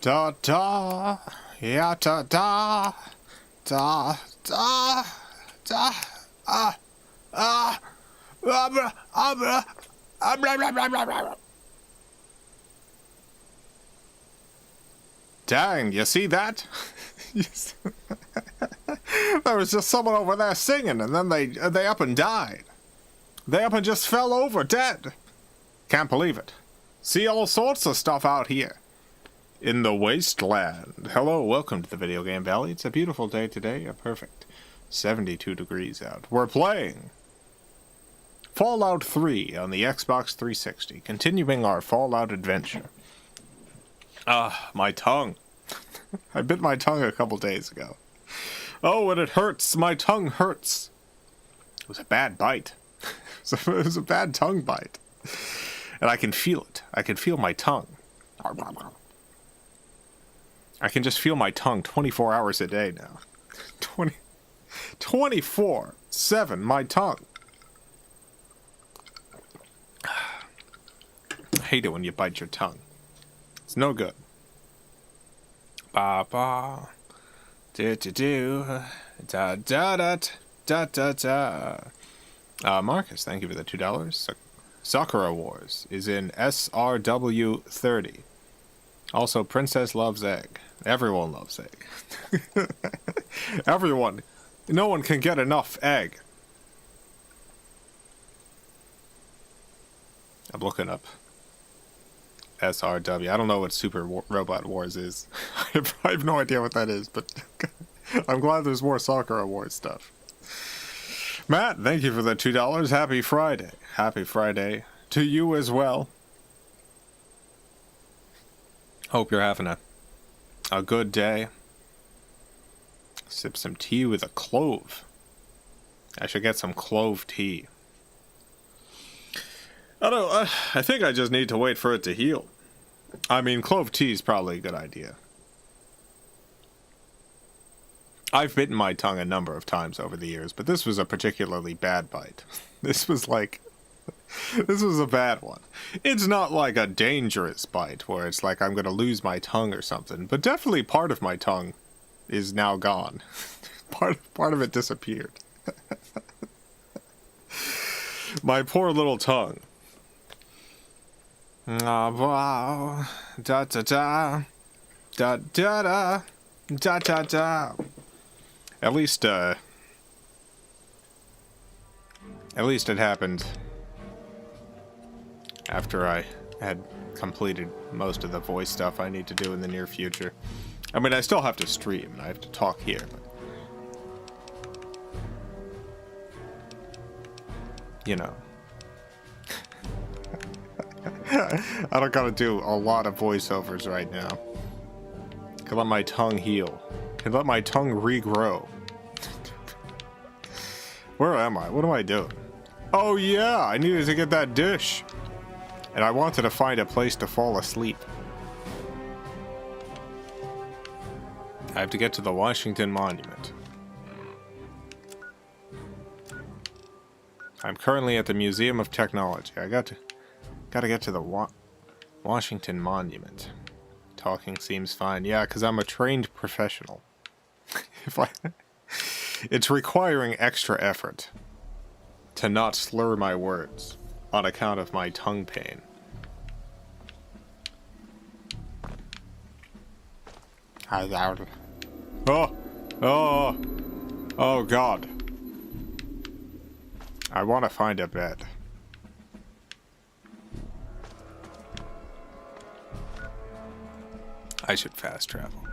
Da da, yeah da da, da da, da, abra, abra, abra. Dang, you see that? There was just someone over there singing, and then they up and died. They up and just fell over dead. Can't believe it. See all sorts of stuff out here. In the wasteland. Hello, welcome to the Video Game Valley. It's a beautiful day today, a perfect 72 degrees out. We're playing Fallout 3 on the Xbox 360, continuing our Fallout adventure. My tongue. I bit my tongue a couple days ago. Oh, and it hurts. My tongue hurts. It was a bad bite. It was a bad tongue bite. And I can feel it. I can feel my tongue. I can just feel my tongue 24 hours a day now. 24/7, my tongue. I hate it when you bite your tongue. It's no good. Ba ba. Do do do. Da da da da da da. Marcus, thank you for the $2. Sakura Wars is in SRW 30. Also, Princess loves egg. Everyone loves egg. Everyone. No one can get enough egg. I'm looking up SRW. I don't know what Super Robot Wars is. I have no idea what that is, but I'm glad there's more Sakura Wars stuff. Matt, thank you for the $2. Happy Friday. Happy Friday to you as well. Hope you're having a good day. Sip some tea with a clove. I should get some clove tea. I think I just need to wait for it to heal. I mean, clove tea is probably a good idea. I've bitten my tongue a number of times over the years, but this was a particularly bad bite. This was a bad one. It's not like a dangerous bite where it's like I'm going to lose my tongue or something, but definitely part of my tongue is now gone. Part of it disappeared. My poor little tongue. Da da da da da da da da da. At least it happened after I had completed most of the voice stuff I need to do in the near future. I mean, I still have to stream, and I have to talk here, but you know. I don't gotta do a lot of voiceovers right now. Can let my tongue heal. Can let my tongue regrow. Where am I? What am I doing? Oh yeah, I needed to get that dish. And I wanted to find a place to fall asleep. I have to get to the Washington Monument. I'm currently at the Museum of Technology. I gotta get to the Washington Monument. Talking seems fine. Yeah, because I'm a trained professional. It's requiring extra effort to not slur my words on account of my tongue pain. Oh God. I want to find a bed. I should fast travel.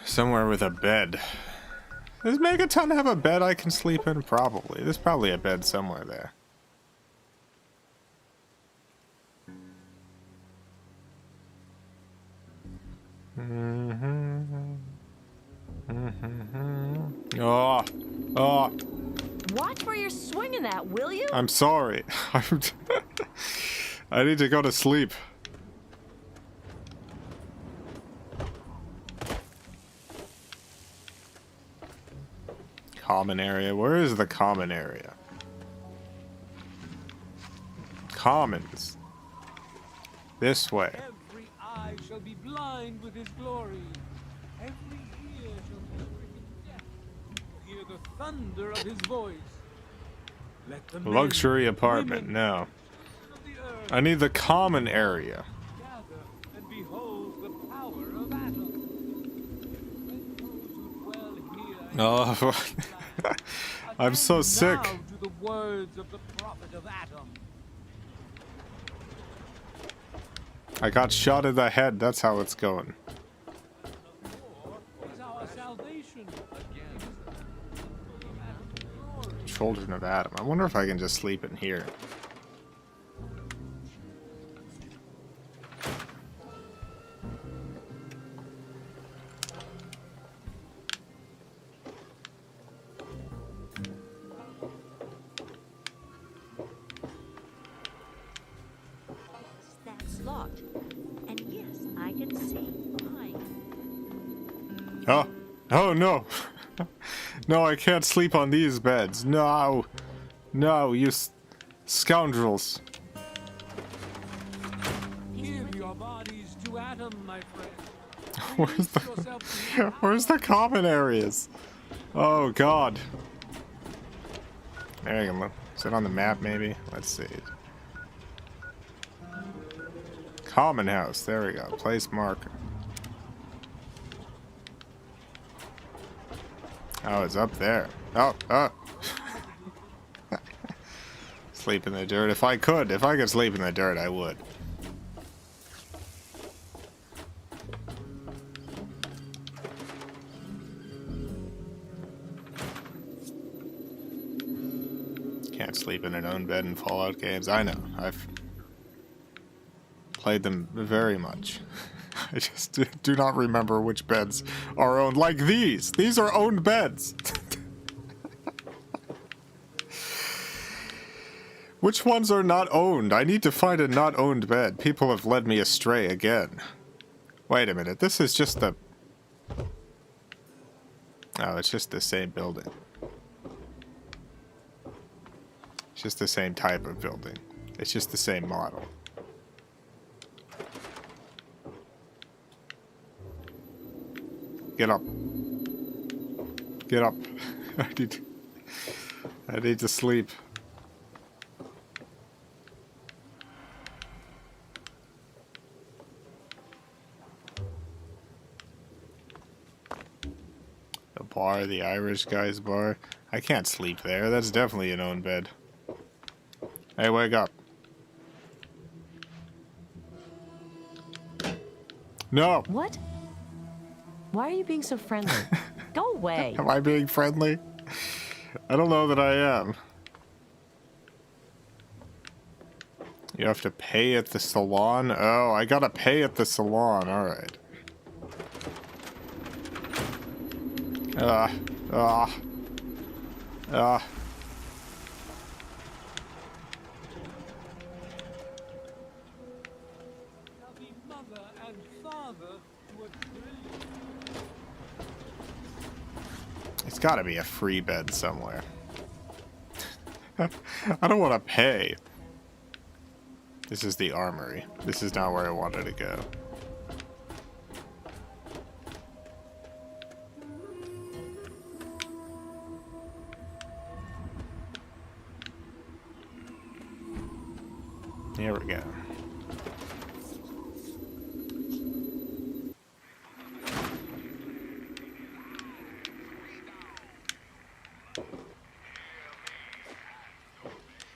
Somewhere with a bed. Does Megaton have a bed I can sleep in? Probably. There's probably a bed somewhere there. Oh. Watch where you're swinging that, will you? I'm sorry. I need to go to sleep. Common area. Where is the common area? Commons. This way. Every eye shall be blind with his glory. Every ear shall be stricken deaf to hear the thunder of his voice. Let the men, Luxury apartment, women, no. children of the earth I need the common area. gather and behold the power of Atom. Let those who dwell here Oh, I'm so sick. now to the words of the prophet of Atom. I got shot in the head, that's how it's going. War is our salvation. Children of Adam. I wonder if I can just sleep in here. That's locked. And yes, I can see behind. Oh, oh no. No, I can't sleep on these beds. No. No, you scoundrels. Give your bodies to Atom, my friend. Where's the common areas? Oh god. There you go. Is it on the map maybe? Let's see. Common house. There we go. Place marker. Oh, it's up there. Oh, oh. Sleep in the dirt. If I could sleep in the dirt, I would. Can't sleep in an own bed in Fallout games. I know. I've played them very much. I just do not remember which beds are owned. Like these! These are owned beds! Which ones are not owned? I need to find a not owned bed. People have led me astray again. Wait a minute, this is just the... Oh, it's just the same building. It's just the same type of building. It's just the same model. Get up. Get up. I need to sleep. The bar, the Irish guy's bar. I can't sleep there. That's definitely an own bed. Hey, wake up. No! What? Why are you being so friendly? Go away. Am I being friendly? I don't know that I am. You have to pay at the salon? Oh, I gotta pay at the salon. Alright. Shall be mother and father to a trillion. It's gotta be a free bed somewhere. I don't want to pay. This is the armory. This is not where I wanted to go. Here we go.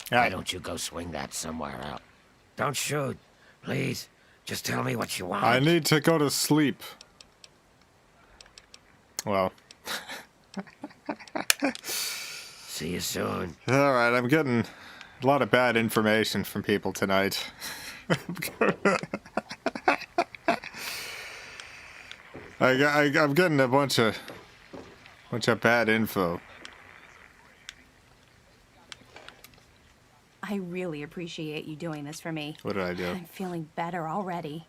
Why don't you go swing that somewhere else? Don't shoot. Please. Just tell me what you want. I need to go to sleep. Well. See you soon. Alright, I'm getting a lot of bad information from people tonight. I'm getting a bunch of bad info. I really appreciate you doing this for me. What did I do? I'm feeling better already.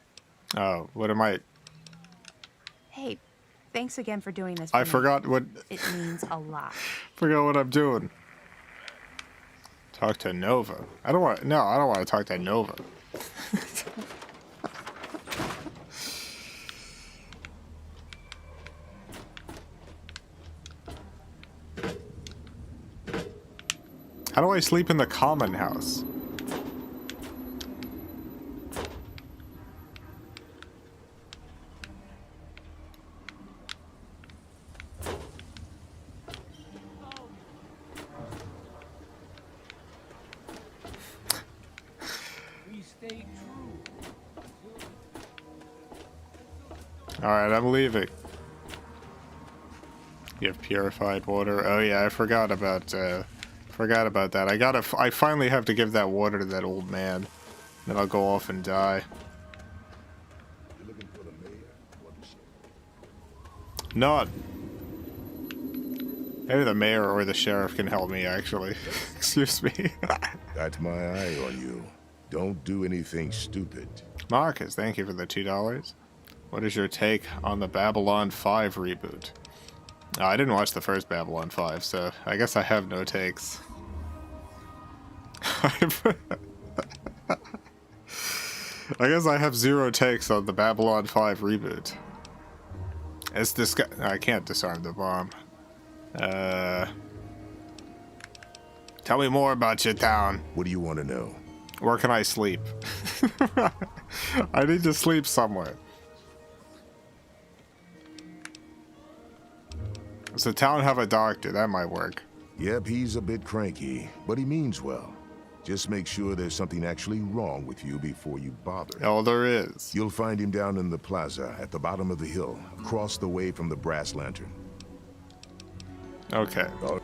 Oh, what am I? Hey, thanks again for doing this for I me. forgot what. It means a lot. Forgot what I'm doing. Talk to Nova. I don't want. No, I don't want to talk to Nova. How do I sleep in the common house? We stay true until Alright, I'm leaving. You have purified water. Oh yeah, I forgot about that. I finally have to give that water to that old man. Then I'll go off and die. Not. Maybe the mayor or the sheriff can help me, actually. Excuse me. Got my eye on you. Don't do anything stupid. Marcus, thank you for the $2. What is your take on the Babylon 5 reboot? I didn't watch the first Babylon 5, so I guess I have no takes. I guess I have 0 takes on the Babylon 5 reboot. It's this guy. I can't disarm the bomb. Tell me more about your town. What do you want to know? Where can I sleep? I need to sleep somewhere. Does the town have a doctor? That might work. Yep, he's a bit cranky, but he means well. Just make sure there's something actually wrong with you before you bother. Oh, there is. You'll find him down in the plaza at the bottom of the hill, across the way from the brass lantern. Okay. Oh,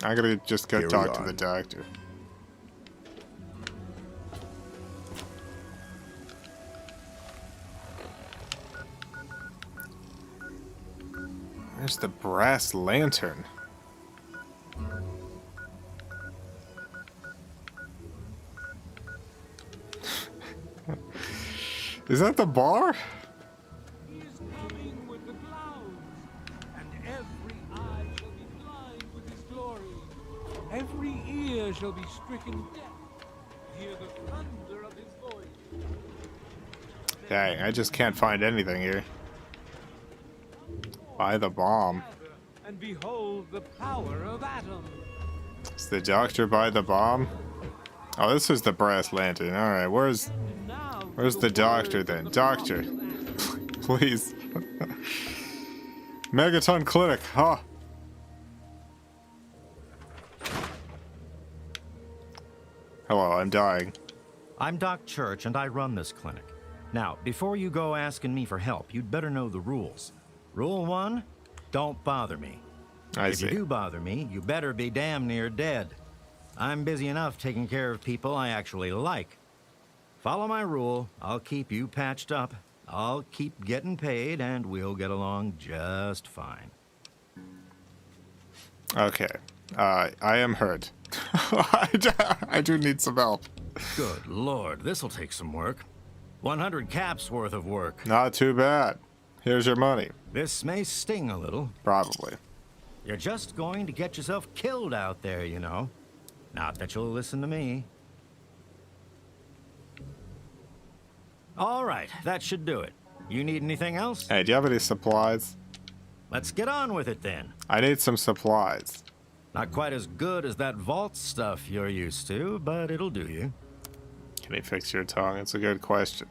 I'm gonna just go Carry talk to on. the doctor. There's the brass lantern. Is that the bar? he is coming with the clouds, and every eye shall be blind with his glory. Every ear shall be stricken deaf. Hear the thunder of his voice. Dang, I just can't find anything here. By the bomb. And behold the power of Atom. Is the doctor by the bomb? Oh, this is the brass lantern. Alright, where's the doctor then? Doctor. Please. Megaton Clinic. Huh. Hello, I'm dying. I'm Doc Church, and I run this clinic. Now, before you go asking me for help, you'd better know the rules. Rule 1, don't bother me. I If you see. do bother me, you better be damn near dead. I'm busy enough taking care of people I actually like. Follow my rule, I'll keep you patched up, I'll keep getting paid, and we'll get along just fine. Okay. I am hurt. I do need some help. Good lord, this'll take some work. 100 caps worth of work. Not too bad. Here's your money. This may sting a little. Probably. You're just going to get yourself killed out there, you know. Not that you'll listen to me. All right, that should do it. You need anything else? Hey, do you have any supplies? Let's get on with it then. I need some supplies. Not quite as good as that vault stuff you're used to, but it'll do you. Can he fix your tongue? It's a good question.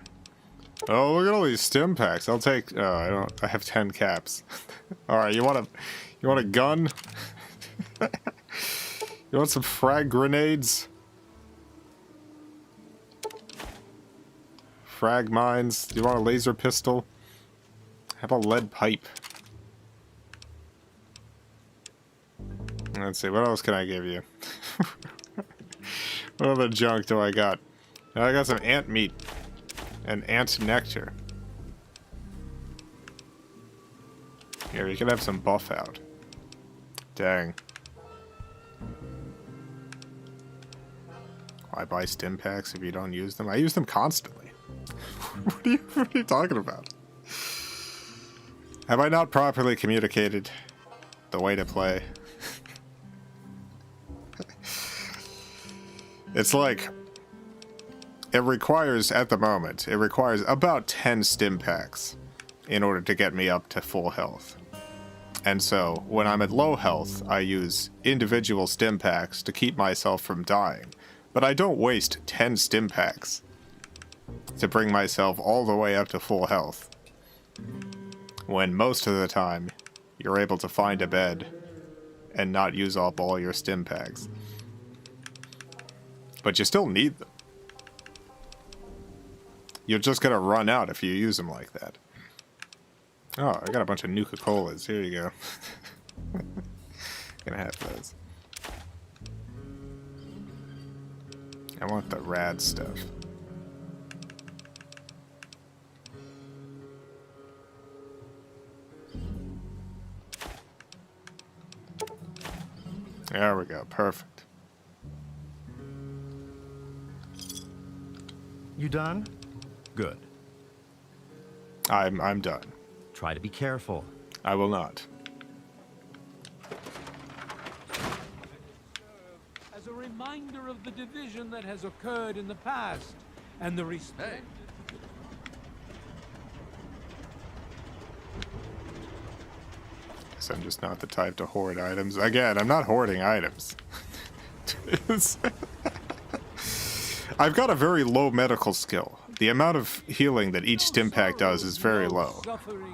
Oh, look at all these stim packs. I'll take. Oh, I have 10 caps. All right, you want a gun? You want some frag grenades? Frag mines? Do you want a laser pistol? How about a lead pipe? Let's see, what else can I give you? What other junk do I got? I got some ant meat and ant nectar. Here, you can have some buff out. Dang. Why buy stim packs if you don't use them? I use them constantly. What are you talking about? Have I not properly communicated the way to play? It's like, it requires, at the moment, it requires about 10 stim packs in order to get me up to full health. And so, when I'm at low health, I use individual stim packs to keep myself from dying. But I don't waste 10 stim packs to bring myself all the way up to full health. When most of the time, you're able to find a bed and not use up all your stim packs. But you still need them. You're just gonna run out if you use them like that. Oh, I got a bunch of Nuka-Colas. Here you go. Gonna have those. I want the rad stuff. There we go. Perfect. You done? Good. I'm done. Try to be careful. I will not. As a reminder of the division that has occurred in the past and the respect. Guess I'm just not the type to hoard items. Again, I'm not hoarding items. I've got a very low medical skill. The amount of healing that each stim pack does is very low.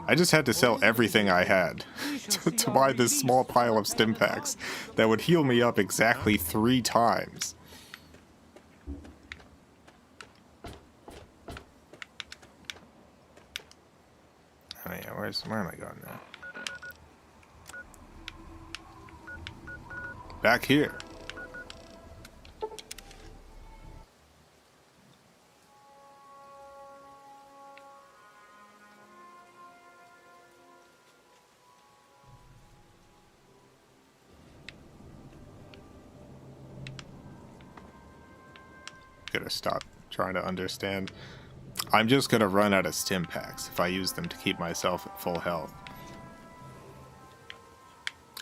I just had to sell everything I had to buy this small pile of stim packs that would heal me up exactly 3 times. Oh yeah, where am I going now? Back here. Gotta stop trying to understand. I'm just gonna run out of stim packs if I use them to keep myself at full health.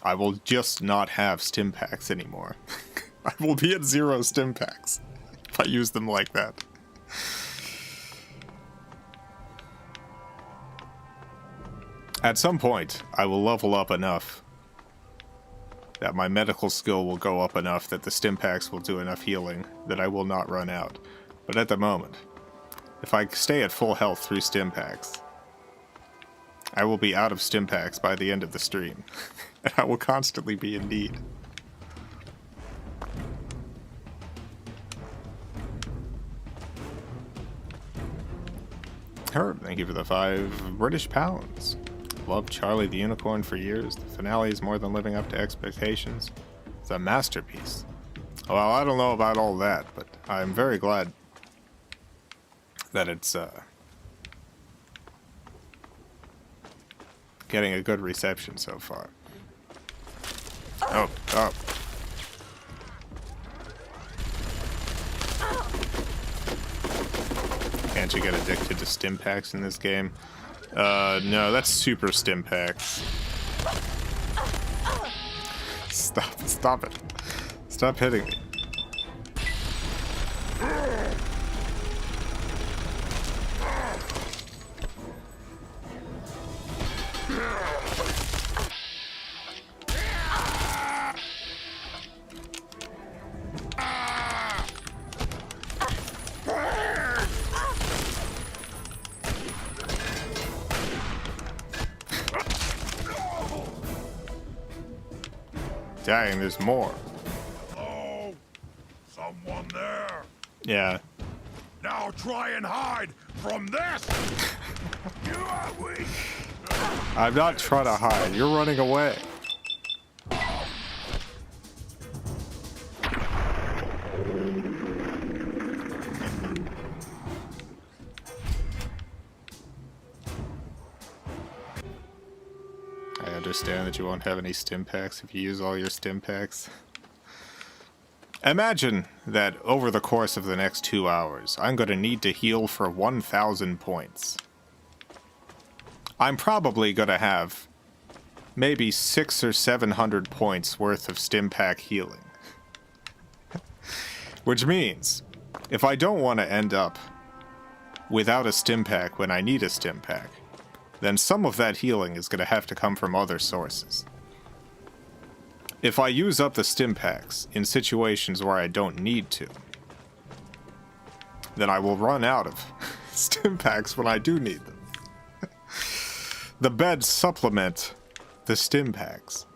I will just not have stim packs anymore. I will be at 0 stim packs if I use them like that. At some point, I will level up enough that my medical skill will go up enough that the stim packs will do enough healing that I will not run out. But at the moment, if I stay at full health through stim packs, I will be out of stim packs by the end of the stream. And I will constantly be in need. Herb, thank you for the 5 British pounds. Loved Charlie the Unicorn for years. The finale is more than living up to expectations. It's a masterpiece. Well, I don't know about all that, but I'm very glad that it's getting a good reception so far. Oh. Can't you get addicted to stim packs in this game? No, that's super stim packs. Stop it. Stop hitting me. Dang, there's more. Oh, someone there. Yeah. Now try and hide from this. You are weak. I'm not trying to hide. You're running away. I understand that you won't have any stim packs if you use all your stim packs. Imagine that over the course of the next 2 hours, I'm going to need to heal for 1,000 points. I'm probably going to have maybe 600 or 700 points worth of stim pack healing. Which means, if I don't want to end up without a stim pack when I need a stim pack, then some of that healing is going to have to come from other sources. If I use up the stim packs in situations where I don't need to, then I will run out of stim packs when I do need them. The beds supplement the stim packs.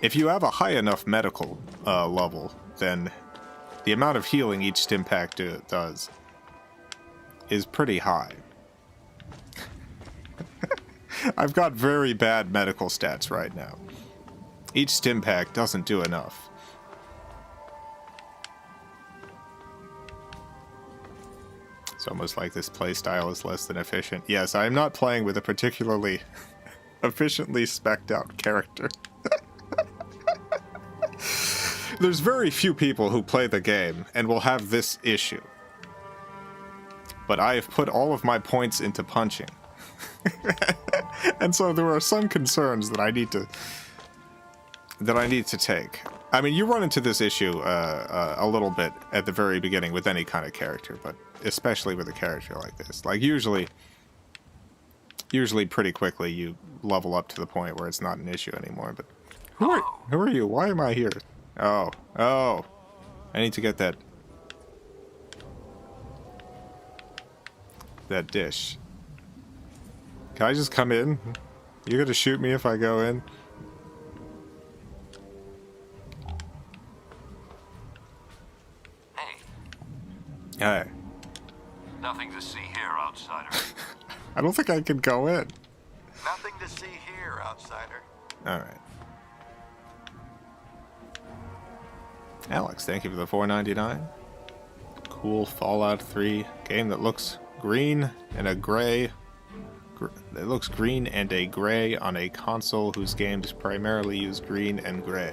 If you have a high enough medical level, then the amount of healing each stim pack does is pretty high. I've got very bad medical stats right now. Each stim pack doesn't do enough. It's almost like this playstyle is less than efficient. Yes, I am not playing with a particularly efficiently spec'd out character. There's very few people who play the game and will have this issue. But I have put all of my points into punching. And so there are some concerns that I need to take. I mean, you run into this issue a little bit at the very beginning with any kind of character, but especially with a character like this. Like usually pretty quickly you level up to the point where it's not an issue anymore. But who are you? Why am I here? Oh, I need to get that dish. Can I just come in? You gonna shoot me if I go in? Hey. Nothing to see here, outsider. I don't think I can go in. Nothing to see here, outsider. Alright. Alex, thank you for the $4.99. Cool Fallout 3 game that looks green and a gray. It looks green and a gray on a console whose games primarily use green and gray.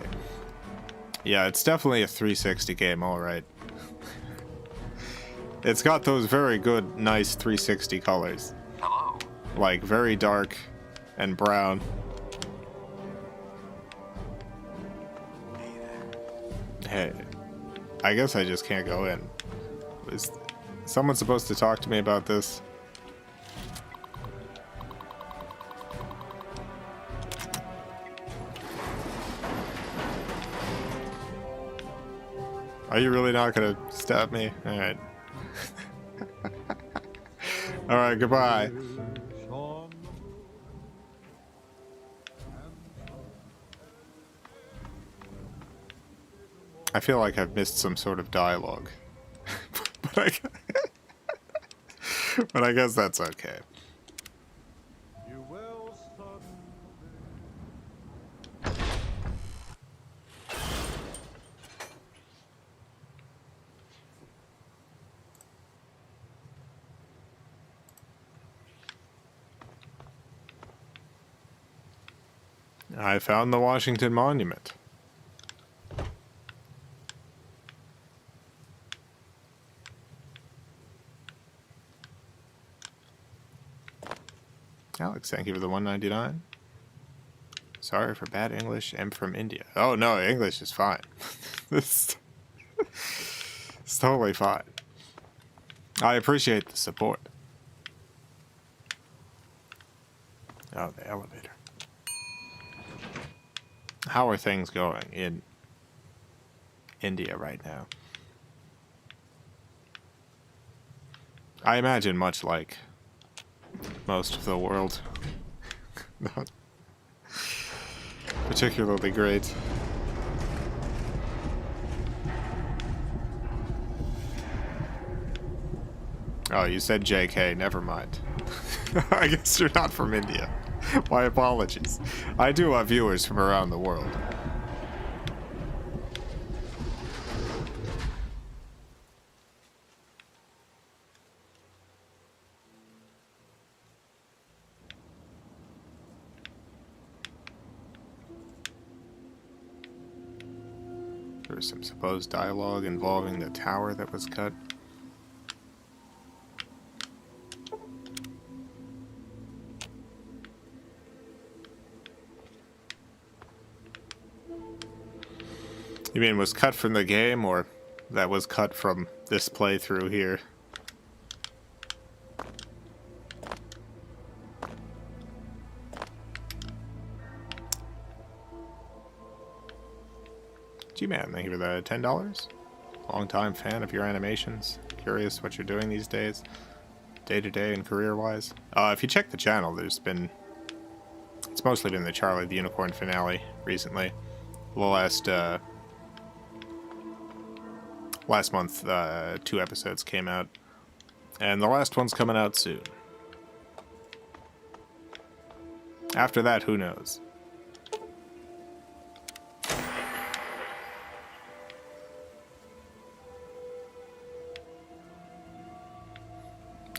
Yeah, it's definitely a 360 game, alright. It's got those very good, nice 360 colors. Hello. Like, very dark and brown. Hey, I guess I just can't go in. Is someone supposed to talk to me about this? Are you really not gonna stab me? Alright. Alright, goodbye. I feel like I've missed some sort of dialogue. but I guess that's okay. I found the Washington Monument. Alex, thank you for the $1.99. Sorry for bad English. I'm from India. Oh no, English is fine. It's totally fine. I appreciate the support. Oh, the elevator. How are things going in India right now? I imagine much like most of the world. Not particularly great. Oh, you said JK, never mind. I guess you're not from India. My apologies. I do have viewers from around the world. There was some supposed dialogue involving the tower that was cut. You mean was cut from the game, or that was cut from this playthrough here? G-Man, thank you for the $10. Long-time fan of your animations. Curious what you're doing these days, day-to-day and career-wise. If you check the channel, there's been... It's mostly been the Charlie the Unicorn finale recently. The last month, 2 episodes came out. And the last one's coming out soon. After that, who knows?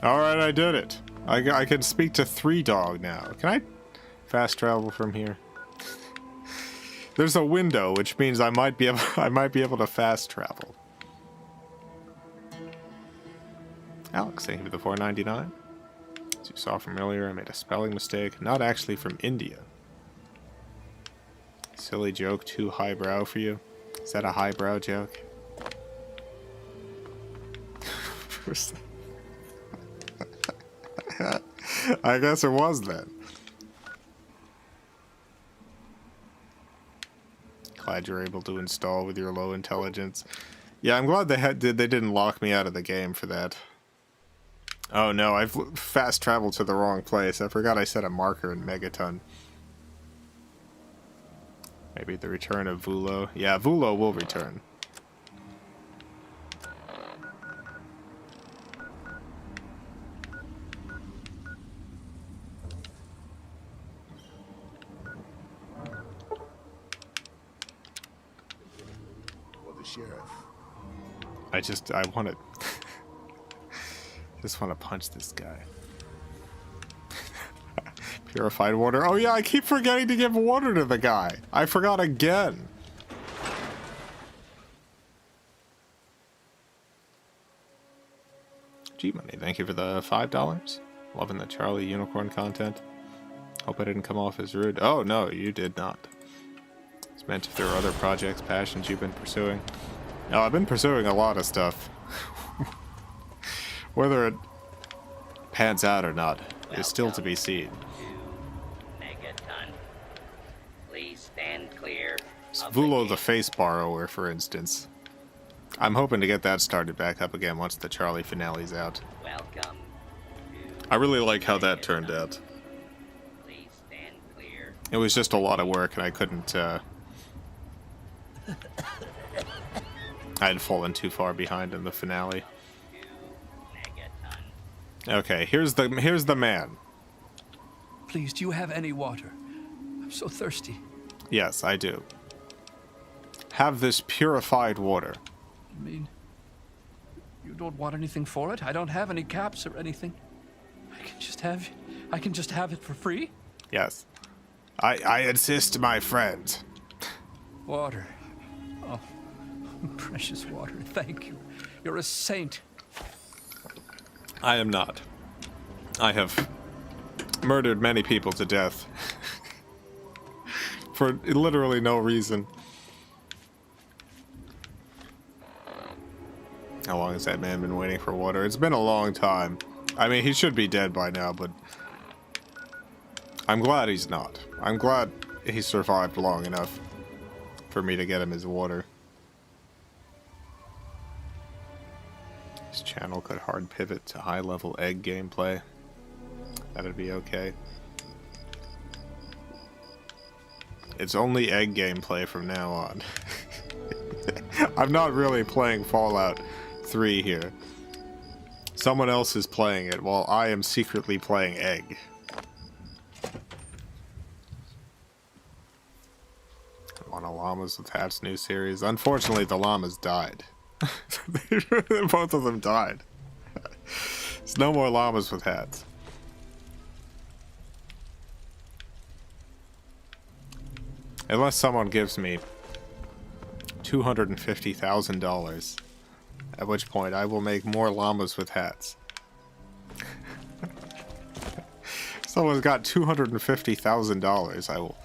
Alright, I did it. I can speak to 3-Dog now. Can I fast travel from here? There's a window, which means I might be able to fast travel. Alex, thank you for the $4.99. As you saw from earlier, I made a spelling mistake. Not actually from India. Silly joke, too highbrow for you? Is that a highbrow joke? I guess it was then. Glad you're able to install with your low intelligence. Yeah, I'm glad they didn't lock me out of the game for that. Oh no, I've fast traveled to the wrong place. I forgot I set a marker in Megaton. Maybe the return of Vulo. Yeah, Vulo will return. Or the sheriff. I want to... just want to punch this guy. Purified water. Oh yeah, I keep forgetting to give water to the guy. I forgot again. G-Money, thank you for the $5. Loving the Charlie Unicorn content. Hope I didn't come off as rude. Oh no, you did not. It's meant if there are other projects, passions you've been pursuing. No, I've been pursuing a lot of stuff. Whether it pans out or not is still to be seen. Please stand clear. Vulo the Face Borrower, for instance. I'm hoping to get that started back up again once the Charlie finale's out. Welcome. I really like how that turned out. Please stand clear. It was just a lot of work and I couldn't, I had fallen too far behind in the finale. Okay, here's the man. Please, do you have any water? I'm so thirsty. Yes, I do. Have this purified water. I mean, you don't want anything for it? I don't have any caps or anything. I can just have it for free? Yes. I insist, my friend. Water. Oh, precious water. Thank you. You're a saint. I am not. I have murdered many people to death. For literally no reason. How long has that man been waiting for water? It's been a long time. I mean, he should be dead by now, but... I'm glad he's not. I'm glad he survived long enough for me to get him his water. This channel could hard pivot to high-level egg gameplay. That'd be okay. It's only egg gameplay from now on. I'm not really playing Fallout 3 here. Someone else is playing it while I am secretly playing egg. On a Llamas with Hats new series. Unfortunately, the llamas died. Both of them died. There's no more llamas with hats. Unless someone gives me $250,000, at which point I will make more llamas with hats. Someone's got $250,000, I will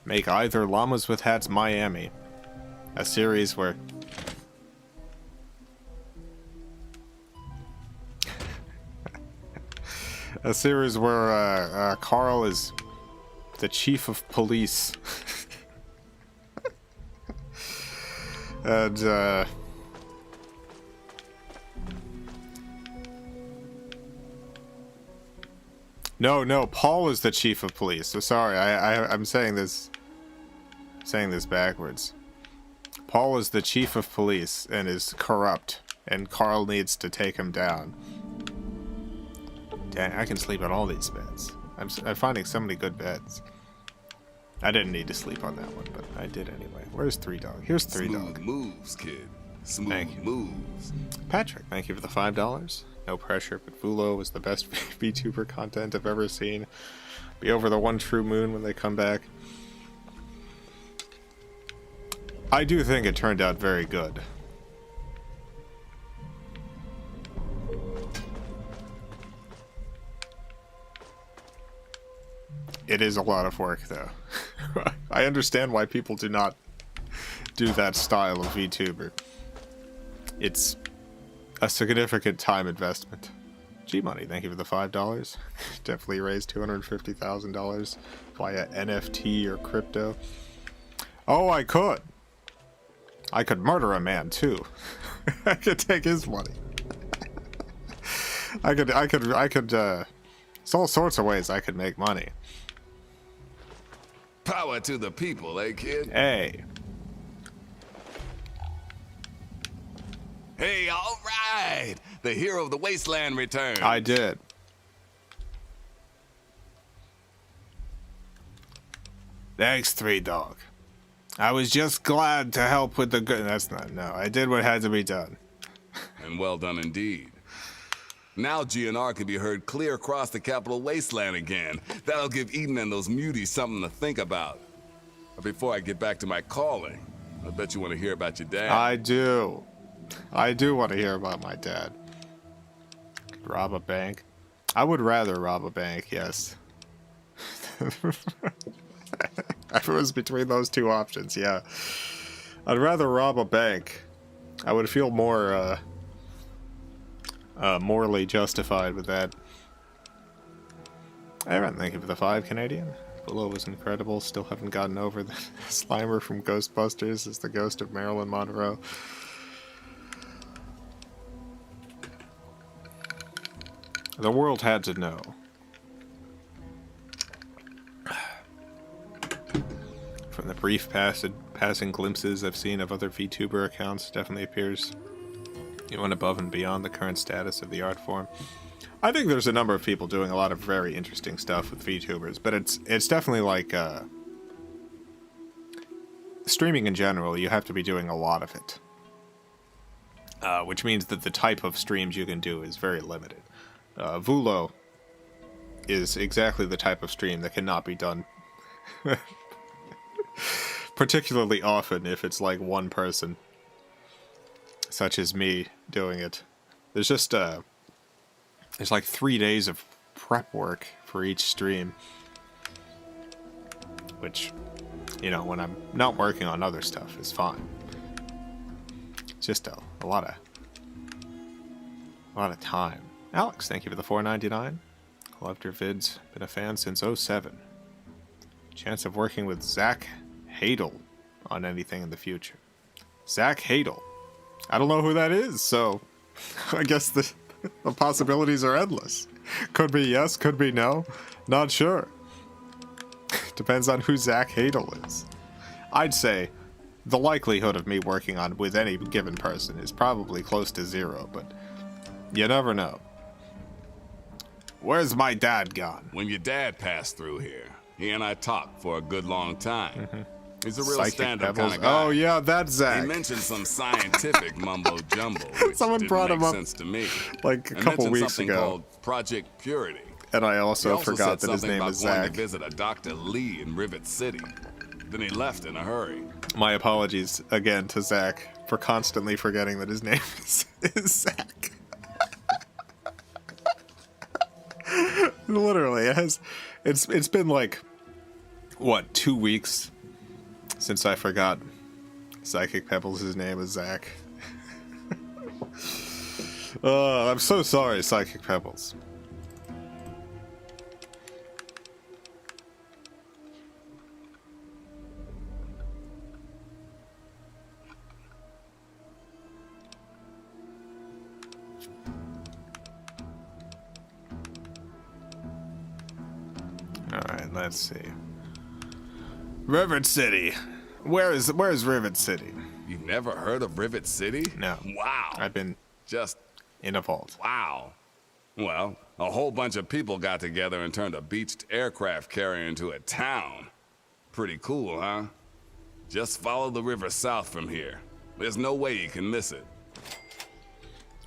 make either Llamas with Hats Miami, a series where Carl is the chief of police And, No, Paul is the chief of police. So sorry, I'm saying this backwards. Paul is the chief of police and is corrupt, and Carl needs to take him down. Dang, I can sleep on all these beds. I'm finding so many good beds. I didn't need to sleep on that one, but I did anyway. Where's 3 Dog? Here's 3 Dog. Smooth moves, kid. Smooth Thank you. moves. Patrick, thank you for the $5. No pressure, but Vulo was the best VTuber content I've ever seen. Be over the one true moon when they come back. I do think it turned out very good. It is a lot of work, though. I understand why people do not do that style of VTuber. It's a significant time investment. G-Money, thank you for the $5. Definitely raised $250,000 via NFT or crypto. Oh, I could. I could murder a man, too. I could take his money. I could, there's all sorts of ways I could make money. Power to the people, eh, kid? Hey. Hey, all right! The hero of the wasteland returns. I did. Thanks, 3 Dog. I was just glad to help with the good. That's not. No, I did what had to be done. And well done indeed. Now GNR can be heard clear across the capital wasteland again. That'll give Eden and those muties something to think about. But before I get back to my calling, I bet you want to hear about your dad. I do. I do want to hear about my dad. Rob a bank. I would rather rob a bank, yes. If it was between those two options, yeah. I'd rather rob a bank. I would feel more, morally justified with that. Aaron, thank you for the 5 Canadian. Below was incredible. Still haven't gotten over the Slimer from Ghostbusters as the ghost of Marilyn Monroe. The world had to know. From the brief passing glimpses I've seen of other VTuber accounts, definitely appears it went above and beyond the current status of the art form. I think there's a number of people doing a lot of very interesting stuff with VTubers, but it's definitely like streaming in general. You have to be doing a lot of it, which means that the type of streams you can do is very limited. Vulo is exactly the type of stream that cannot be done particularly often if it's like one person, such as me doing it. There's just there's like 3 days of prep work for each stream, which, you know, when I'm not working on other stuff is fine. It's just a lot of time. Alex, thank you for the $4.99. Loved your vids. Been a fan since 07. Chance of working with Zach Hadel on anything in the future. Zach Hadel. I don't know who that is, so I guess the possibilities are endless. Could be yes, could be no. Not sure. Depends on who Zach Hadel is. I'd say the likelihood of me working on with any given person is probably close to 0, but you never know. Where's my dad gone? When your dad passed through here, he and I talked for a good long time. Mm-hmm. He's a real Psychic stand-up Pebbles. kind of guy. Oh yeah, that's Zach. He mentioned some scientific mumbo-jumbo, which Someone didn't brought make him up sense to me. like a And couple mentioned weeks something ago. called Project Purity. And I He also also forgot said that his something name about is going Zach. to visit a Dr. Lee in Rivet City. Then he left in a hurry. My apologies again to Zach for constantly forgetting that his name is Zach. Literally, it's been like, what, 2 weeks since I forgot Psychic Pebbles' name is Zach. I'm so sorry, Psychic Pebbles. Alright, let's see. Rivet City. Where's Rivet City? You've never heard of Rivet City? No. Wow. I've been Just in a vault. wow. Well, a whole bunch of people got together and turned a beached aircraft carrier into a town. Pretty cool, huh? Just follow the river south from here. There's no way you can miss it.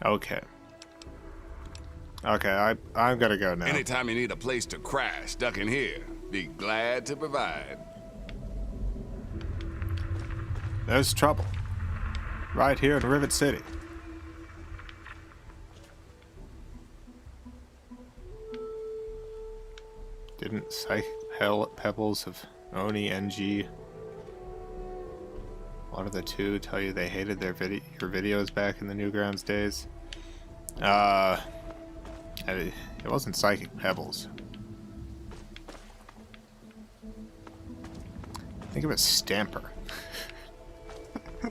Okay. Okay, I'm gonna go now. Anytime you need a place to crash, duck in here. Be glad to provide. There's trouble. Right here in Rivet City. Didn't Psychic Pebbles of Oni NG, one of the two, tell you they hated their your videos back in the Newgrounds days? It wasn't Psychic Pebbles. I think it was Stamper. I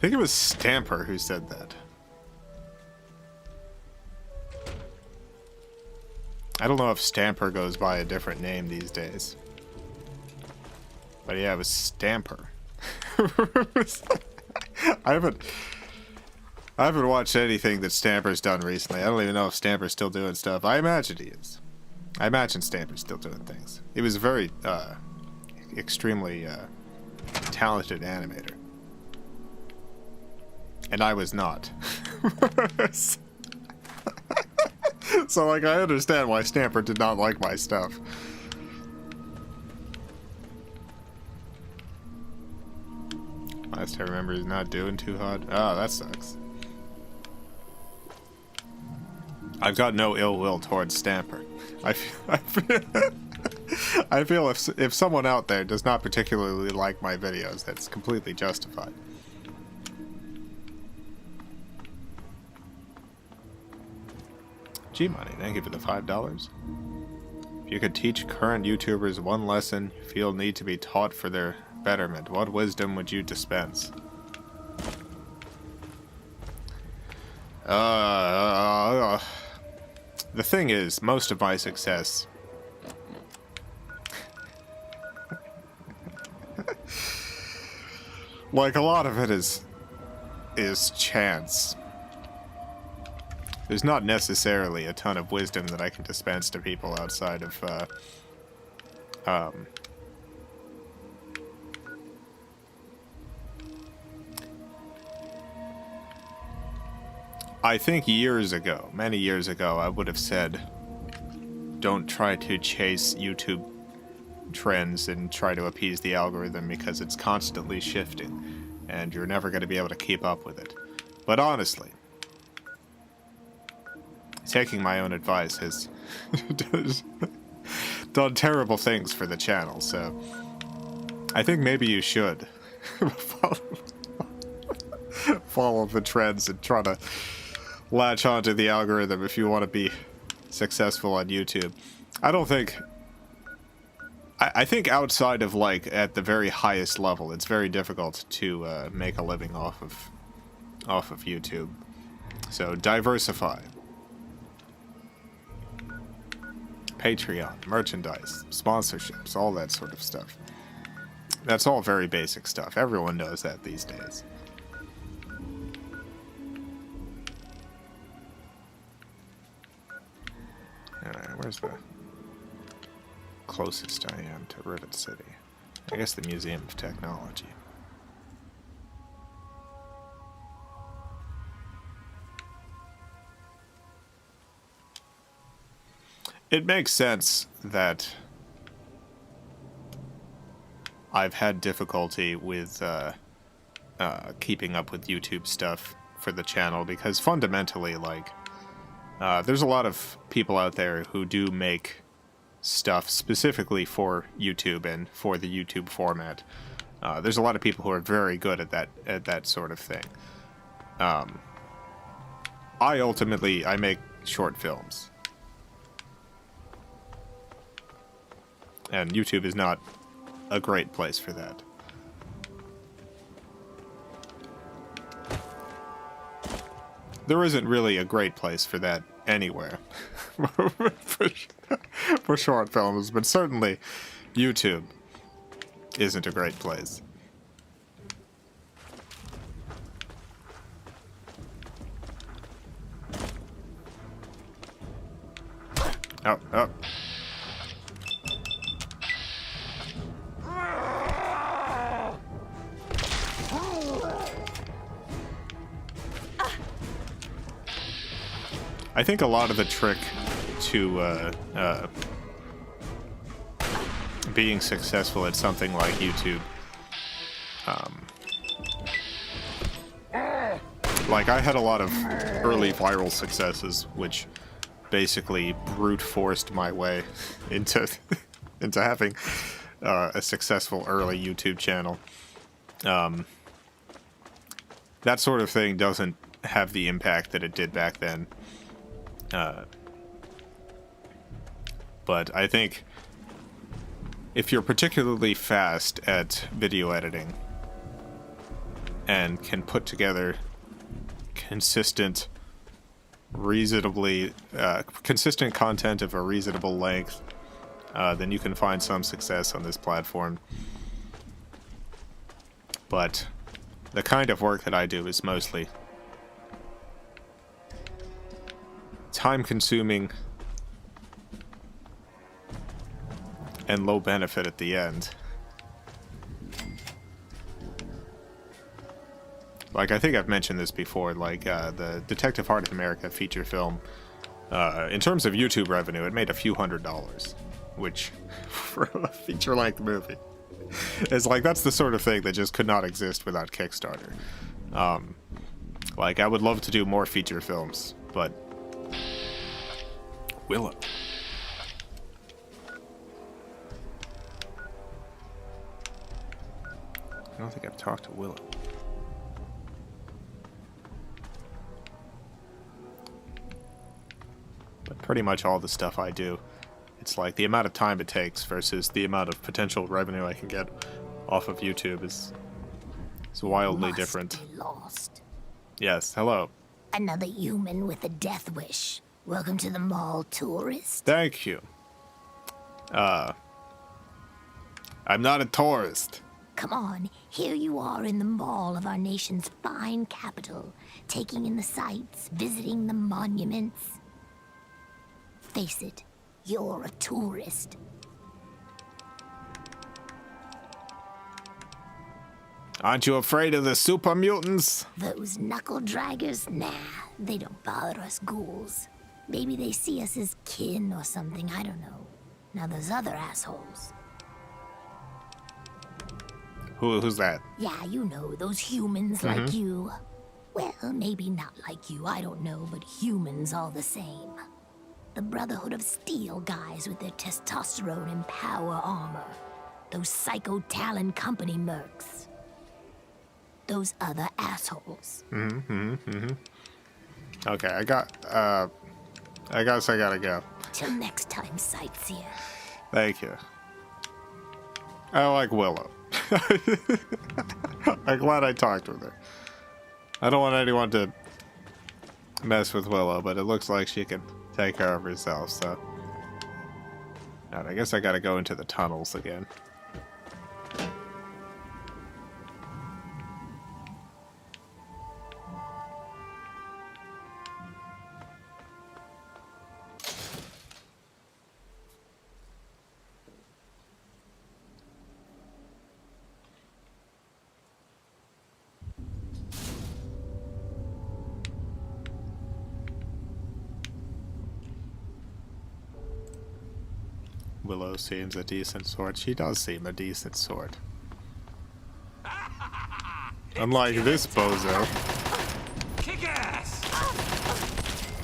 think it was Stamper who said that. I don't know if Stamper goes by a different name these days. But yeah, it was Stamper. I haven't watched anything that Stamper's done recently. I don't even know if Stamper's still doing stuff. I imagine he is. I imagine Stamper's still doing things. He was a very, extremely, talented animator. And I was not. So, like, I understand why Stamper did not like my stuff. Last I remember, he's not doing too hot. Oh, that sucks. I've got no ill will towards Stamper. I feel if someone out there does not particularly like my videos, that's completely justified. G-Money, thank you for the $5. If you could teach current YouTubers one lesson you feel need to be taught for their betterment, what wisdom would you dispense? The thing is, most of my success like a lot of it is chance. There's not necessarily a ton of wisdom that I can dispense to people outside of I think years ago, many years ago, I would have said, don't try to chase YouTube trends and try to appease the algorithm because it's constantly shifting and you're never going to be able to keep up with it. But honestly, taking my own advice has done terrible things for the channel, so I think maybe you should follow the trends and try to latch onto the algorithm if you want to be successful on YouTube. I don't think... I think outside of, like, at the very highest level, it's very difficult to make a living off of YouTube. So, diversify. Patreon, merchandise, sponsorships, all that sort of stuff. That's all very basic stuff. Everyone knows that these days. Alright, where's the closest I am to Rivet City? I guess the Museum of Technology. It makes sense that I've had difficulty with keeping up with YouTube stuff for the channel because fundamentally, like, there's a lot of people out there who do make stuff specifically for YouTube and for the YouTube format. There's a lot of people who are very good at that sort of thing. I make short films. And YouTube is not a great place for that. There isn't really a great place for that anywhere. for short films, but certainly YouTube isn't a great place. Oh, oh. I think a lot of the trick to being successful at something like YouTube, like I had a lot of early viral successes, which basically brute forced my way into into having a successful early YouTube channel. That sort of thing doesn't have the impact that it did back then. But I think if you're particularly fast at video editing and can put together consistent content of a reasonable length, then you can find some success on this platform. But the kind of work that I do is mostly time-consuming and low benefit at the end. Like, I think I've mentioned this before, like, the Detective Heart of America feature film, in terms of YouTube revenue, it made a few $100s, which, for a feature-length movie, is like, that's the sort of thing that just could not exist without Kickstarter. Like, I would love to do more feature films, but Willow. I don't think I've talked to Willow. But pretty much all the stuff I do, it's like the amount of time it takes versus the amount of potential revenue I can get off of YouTube is wildly different. Lost. Yes, hello. Another human with a death wish. Welcome to the mall, tourist. Thank you. I'm not a tourist. Come on, here you are in the mall of our nation's fine capital, taking in the sights, visiting the monuments. Face it, you're a tourist. Aren't you afraid of the super mutants? Those knuckle draggers? Nah, they don't bother us ghouls. Maybe they see us as kin or something, I don't know. Now those other assholes. Who's that? Yeah, you know, those humans like you. Well, maybe not like you, I don't know, but humans all the same. The Brotherhood of Steel guys with their testosterone and power armor. Those Psycho Talon Company mercs. Those other assholes. Okay, I guess I gotta go. Till next time, sightseer. Thank you. I like Willow. I'm glad I talked with her. I don't want anyone to mess with Willow, but it looks like she can take care of herself, so. Alright, I guess I gotta go into the tunnels again. Willow seems a decent sort. She does seem a decent sort. Unlike this bozo. Kick ass!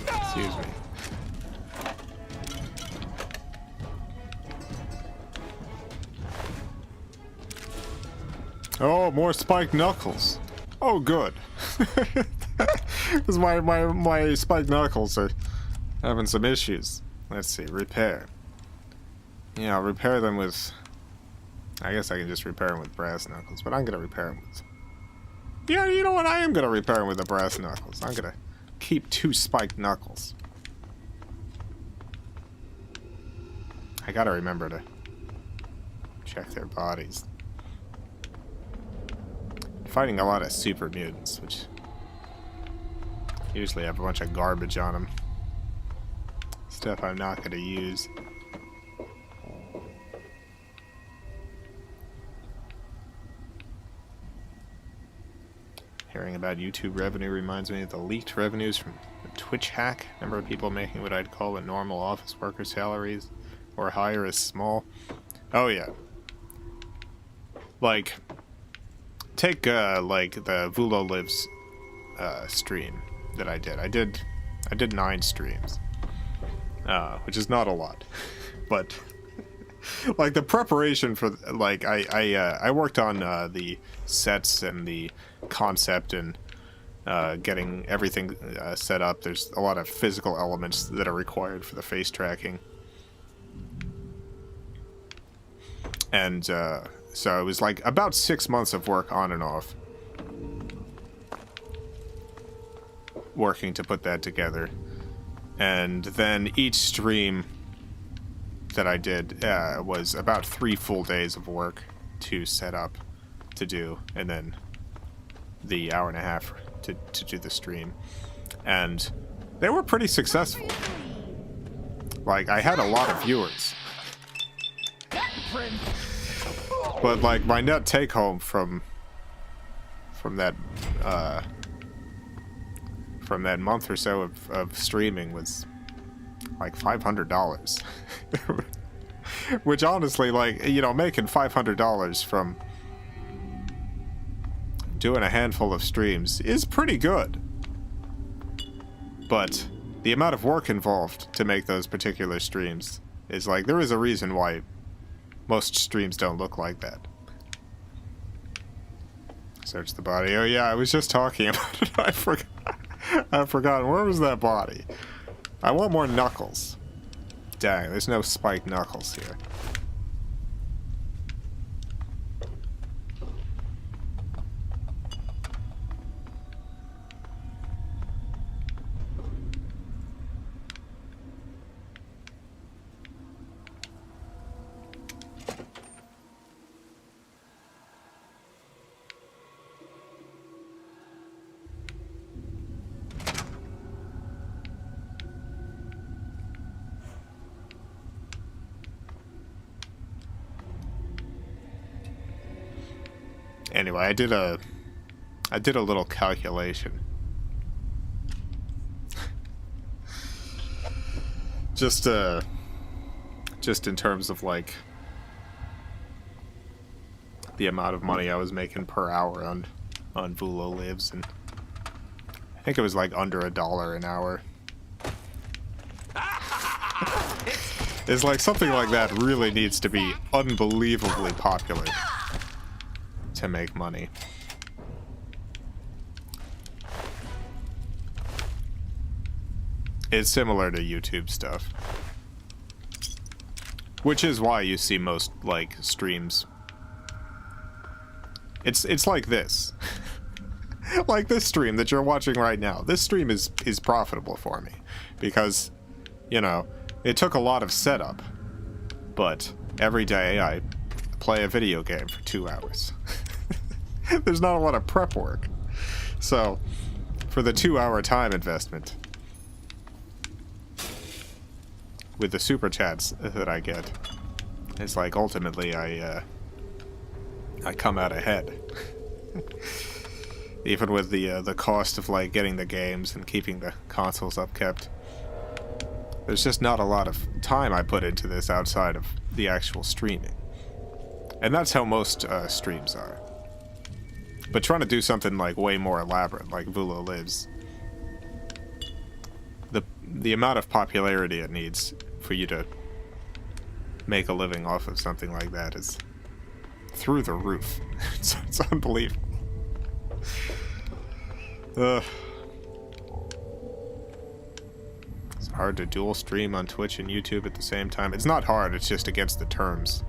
Excuse me. Oh, more spiked knuckles. Oh, good. Because my spiked knuckles are having some issues. Let's see, repair. Yeah, I'll repair them with... I guess I can just repair them with brass knuckles, but I'm gonna repair them with... Yeah, you know what? I am gonna repair them with the brass knuckles. I'm gonna keep 2 spiked knuckles. I gotta remember to check their bodies. Fighting a lot of super mutants, which usually have a bunch of garbage on them. Stuff I'm not gonna use. Hearing about YouTube revenue reminds me of the leaked revenues from the Twitch hack. Number of people making what I'd call a normal office worker salaries or higher is small. Oh yeah. Like, take like the Vulo Lives stream that I did. I did 9 streams, which is not a lot, but like the preparation for like I worked on the sets and the concept and getting everything set up. There's a lot of physical elements that are required for the face tracking, and so it was like about 6 months of work on and off, working to put that together. And then each stream that I did was about 3 full days of work to set up, to do, and then the hour and a half to do the stream. And they were pretty successful. Like, I had a lot of viewers. But like my net take home from that month or so of streaming was like $500. Which honestly, like, you know, making $500 from doing a handful of streams is pretty good. But the amount of work involved to make those particular streams is like, there is a reason why most streams don't look like that. Search the body. Oh yeah, I was just talking about it. I forgot. I've forgotten. Where was that body? I want more knuckles. Dang, there's no spiked knuckles here. Anyway, I did a little calculation. just in terms of like the amount of money I was making per hour on Vulo Lives, and I think it was like under $1 an hour. It's like something like that really needs to be unbelievably popular to make money. It's similar to YouTube stuff, which is why you see most like streams. It's like this. Like this stream that you're watching right now. This stream is profitable for me because, you know, it took a lot of setup, but every day I play a video game for 2 hours. There's not a lot of prep work. So, for the 2-hour time investment, with the super chats that I get, it's like ultimately I come out ahead. Even with the cost of like getting the games and keeping the consoles upkept. There's just not a lot of time I put into this outside of the actual streaming. And that's how most streams are. But trying to do something like way more elaborate, like Vulo Lives, the amount of popularity it needs for you to make a living off of something like that is through the roof. It's unbelievable. It's hard to dual stream on Twitch and YouTube at the same time. It's not hard, it's just against the terms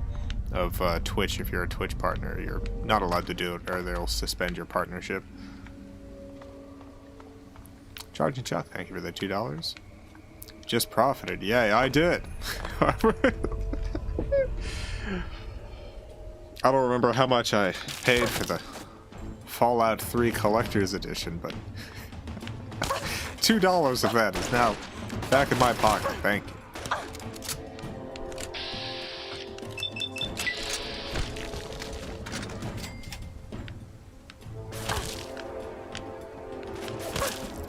of Twitch. If you're a Twitch partner, you're not allowed to do it, or they'll suspend your partnership. Charging Chuck, thank you for the $2. Just profited. Yay, I did. I don't remember how much I paid for the Fallout 3 Collector's Edition, but $2 of that is now back in my pocket. Thank you.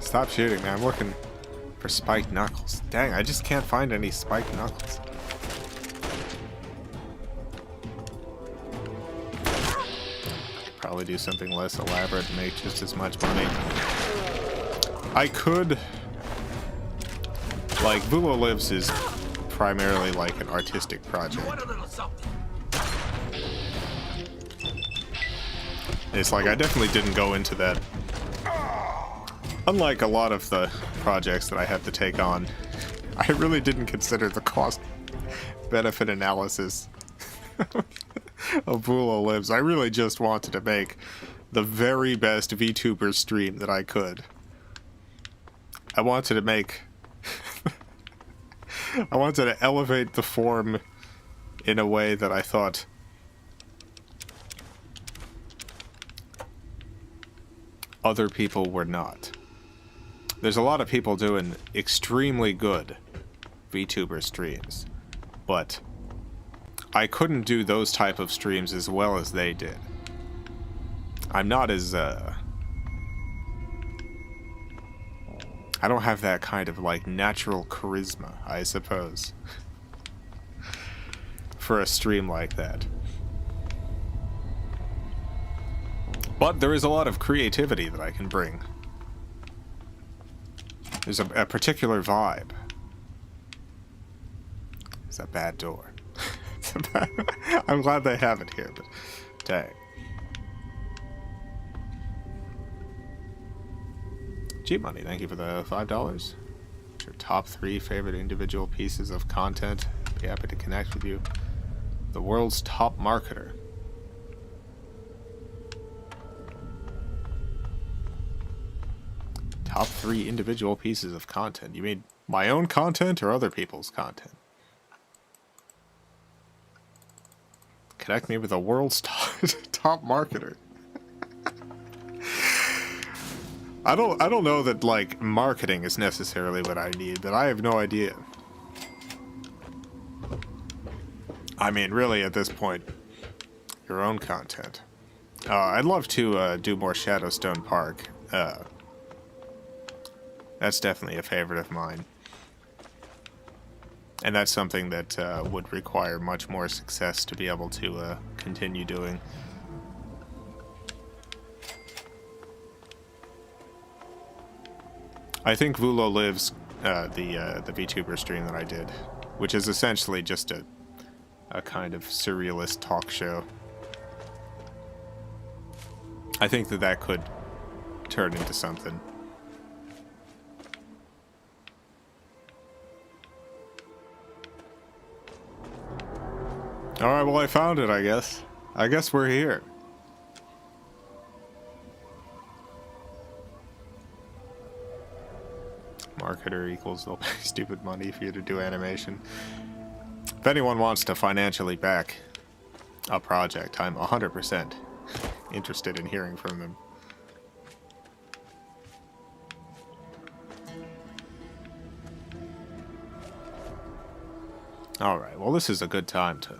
Stop shooting, man. I'm looking for spiked knuckles. Dang, I just can't find any spiked knuckles. Probably do something less elaborate and make just as much money. I could... Like, Vulo Lives is primarily like an artistic project. It's like, I definitely didn't go into that. Unlike a lot of the projects that I have to take on, I really didn't consider the cost-benefit analysis of Vulo Lives. I really just wanted to make the very best VTuber stream that I could. I wanted to make... I wanted to elevate the form in a way that I thought other people were not. There's a lot of people doing extremely good VTuber streams, but I couldn't do those type of streams as well as they did. I'm not as, I don't have that kind of, like, natural charisma, I suppose, for a stream like that. But there is a lot of creativity that I can bring. There's a particular vibe. It's a bad door. I'm glad they have it here, but dang. G-Money, thank you for the $5. Your top 3 favorite individual pieces of content. Be happy to connect with you. The world's top marketer. Top 3 individual pieces of content. You mean my own content or other people's content? Connect me with the world's top marketer. I don't know that, like, marketing is necessarily what I need, but I have no idea. I mean, really, at this point, your own content. I'd love to do more Shadowstone Park. That's definitely a favorite of mine. And that's something that would require much more success to be able to continue doing. I think Vulo Lives, the VTuber stream that I did, which is essentially just a kind of surrealist talk show. I think that could turn into something. Alright, well, I found it, I guess. I guess we're here. Marketer equals they'll pay stupid money for you to do animation. If anyone wants to financially back a project, I'm 100% interested in hearing from them. Alright, well, this is a good time to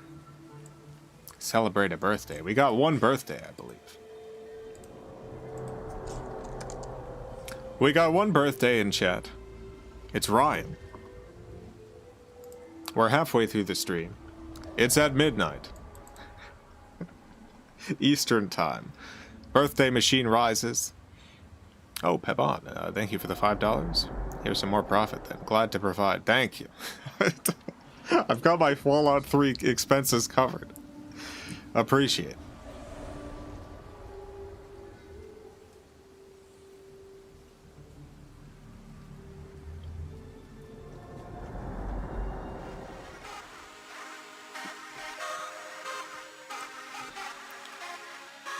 celebrate a birthday. We got one birthday, I believe. We got one birthday in chat. It's Ryan. We're halfway through the stream. It's at midnight. Eastern time. Birthday machine rises. Oh, Pebon, thank you for the $5. Here's some more profit then. Glad to provide. Thank you. I've got my Fallout 3 expenses covered. Appreciate.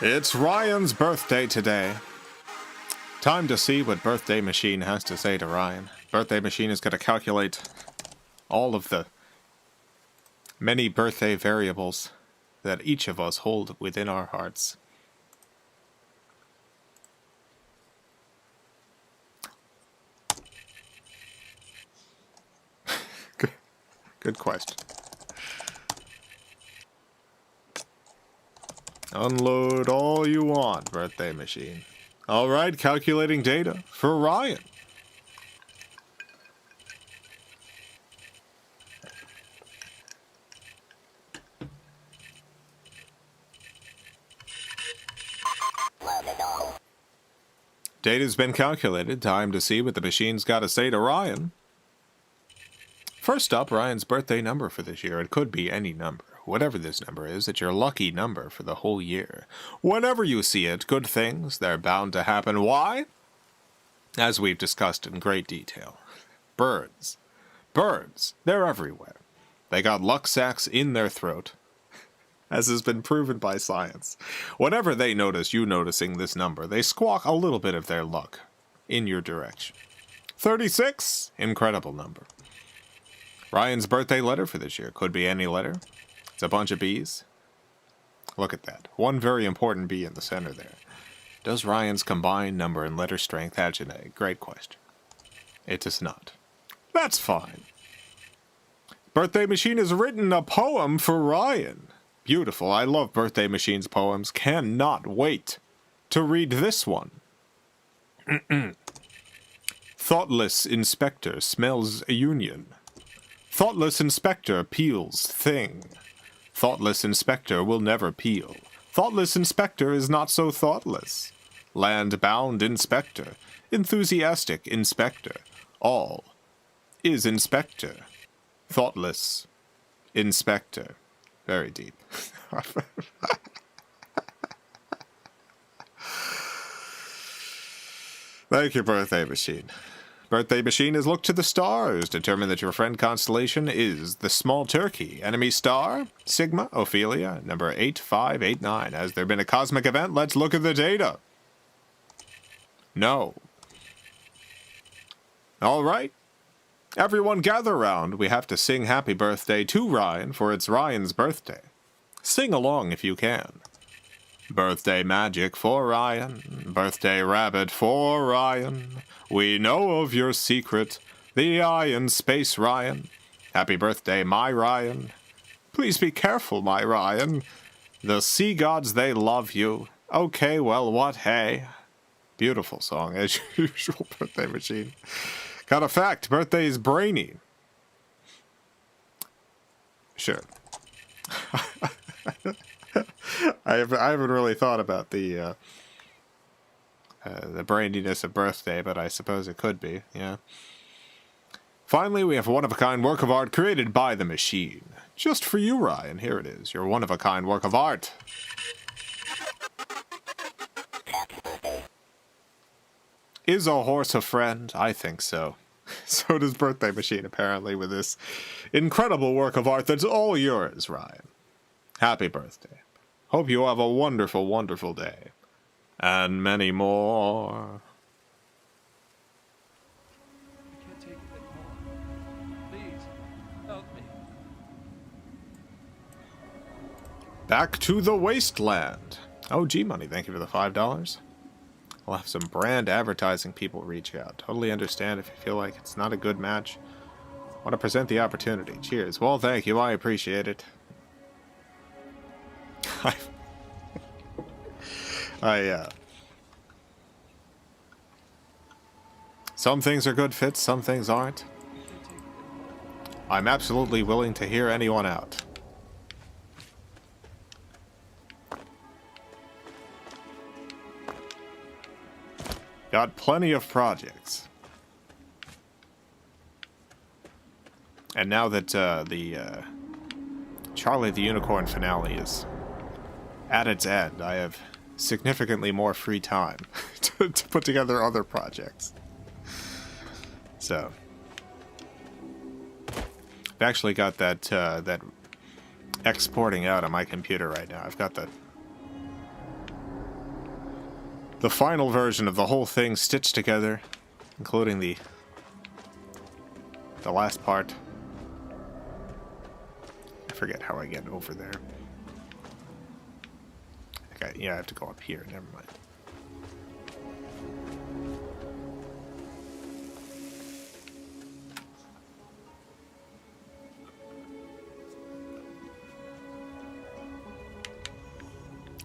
It's Ryan's birthday today. Time to see what Birthday Machine has to say to Ryan. Birthday Machine is going to calculate all of the Many birthday variables that each of us hold within our hearts. Good question. Unload all you want, birthday machine. Alright, calculating data for Ryan. Data's been calculated. Time to see what the machine's got to say to Ryan. First up, Ryan's birthday number for this year. It could be any number. Whatever this number is, it's your lucky number for the whole year. Whenever you see it, good things, they're bound to happen. Why? As we've discussed in great detail. Birds. Birds. They're everywhere. They got luck sacks in their throat, as has been proven by science. Whenever they notice you noticing this number, they squawk a little bit of their luck in your direction. 36. Incredible number. Ryan's birthday letter for this year could be any letter. It's a bunch of B's. Look at that. One very important B in the center there. Does Ryan's combined number and letter strength hatch an egg? Great question. It does not. That's fine. Birthday Machine has written a poem for Ryan. Beautiful. I love Birthday Machine's poems. Cannot wait to read this one. Thoughtless inspector smells a union. Thoughtless inspector peels thing. Thoughtless inspector will never peel. Thoughtless inspector is not so thoughtless. Land-bound inspector. Enthusiastic inspector. All is inspector. Thoughtless inspector. Very deep. Thank you, Birthday Machine. Birthday Machine has looked to the stars, determined that your friend constellation is the small turkey. Enemy star, Sigma, Ophelia, number 8589. Has there been a cosmic event? Let's look at the data. No. All right. Everyone gather round. We have to sing happy birthday to Ryan, for it's Ryan's birthday. Sing along if you can. Birthday magic for Ryan. Birthday rabbit for Ryan. We know of your secret, the eye in space, Ryan. Happy birthday, my Ryan. Please be careful, my Ryan. The sea gods, they love you. Okay, well, what hey. Beautiful song, as usual, Birthday Machine. Got a fact, birthday is brainy. Sure. I haven't really thought about the braininess of birthday, but I suppose it could be, yeah. Finally, we have a one-of-a-kind work of art created by the machine. Just for you, Ryan. Here it is, your one-of-a-kind work of art. Is a horse a friend? I think so. So does Birthday Machine, apparently, with this incredible work of art that's all yours, Ryan. Happy birthday. Hope you have a wonderful, wonderful day. And many more. I can't take it anymore. Please, help me. Back to the wasteland. Oh, G-Money, thank you for the $5. We'll have some brand advertising people reach out. Totally understand if you feel like it's not a good match. Want to present the opportunity. Cheers. Well, thank you. I appreciate it. Some things are good fits, some things aren't. I'm absolutely willing to hear anyone out. Got plenty of projects. And now that the Charlie the Unicorn finale is at its end, I have significantly more free time to put together other projects. So, I've actually got that exporting out on my computer right now. I've got the final version of the whole thing stitched together, including the forget how I get over there. Okay, yeah, I have to go up here. Never mind.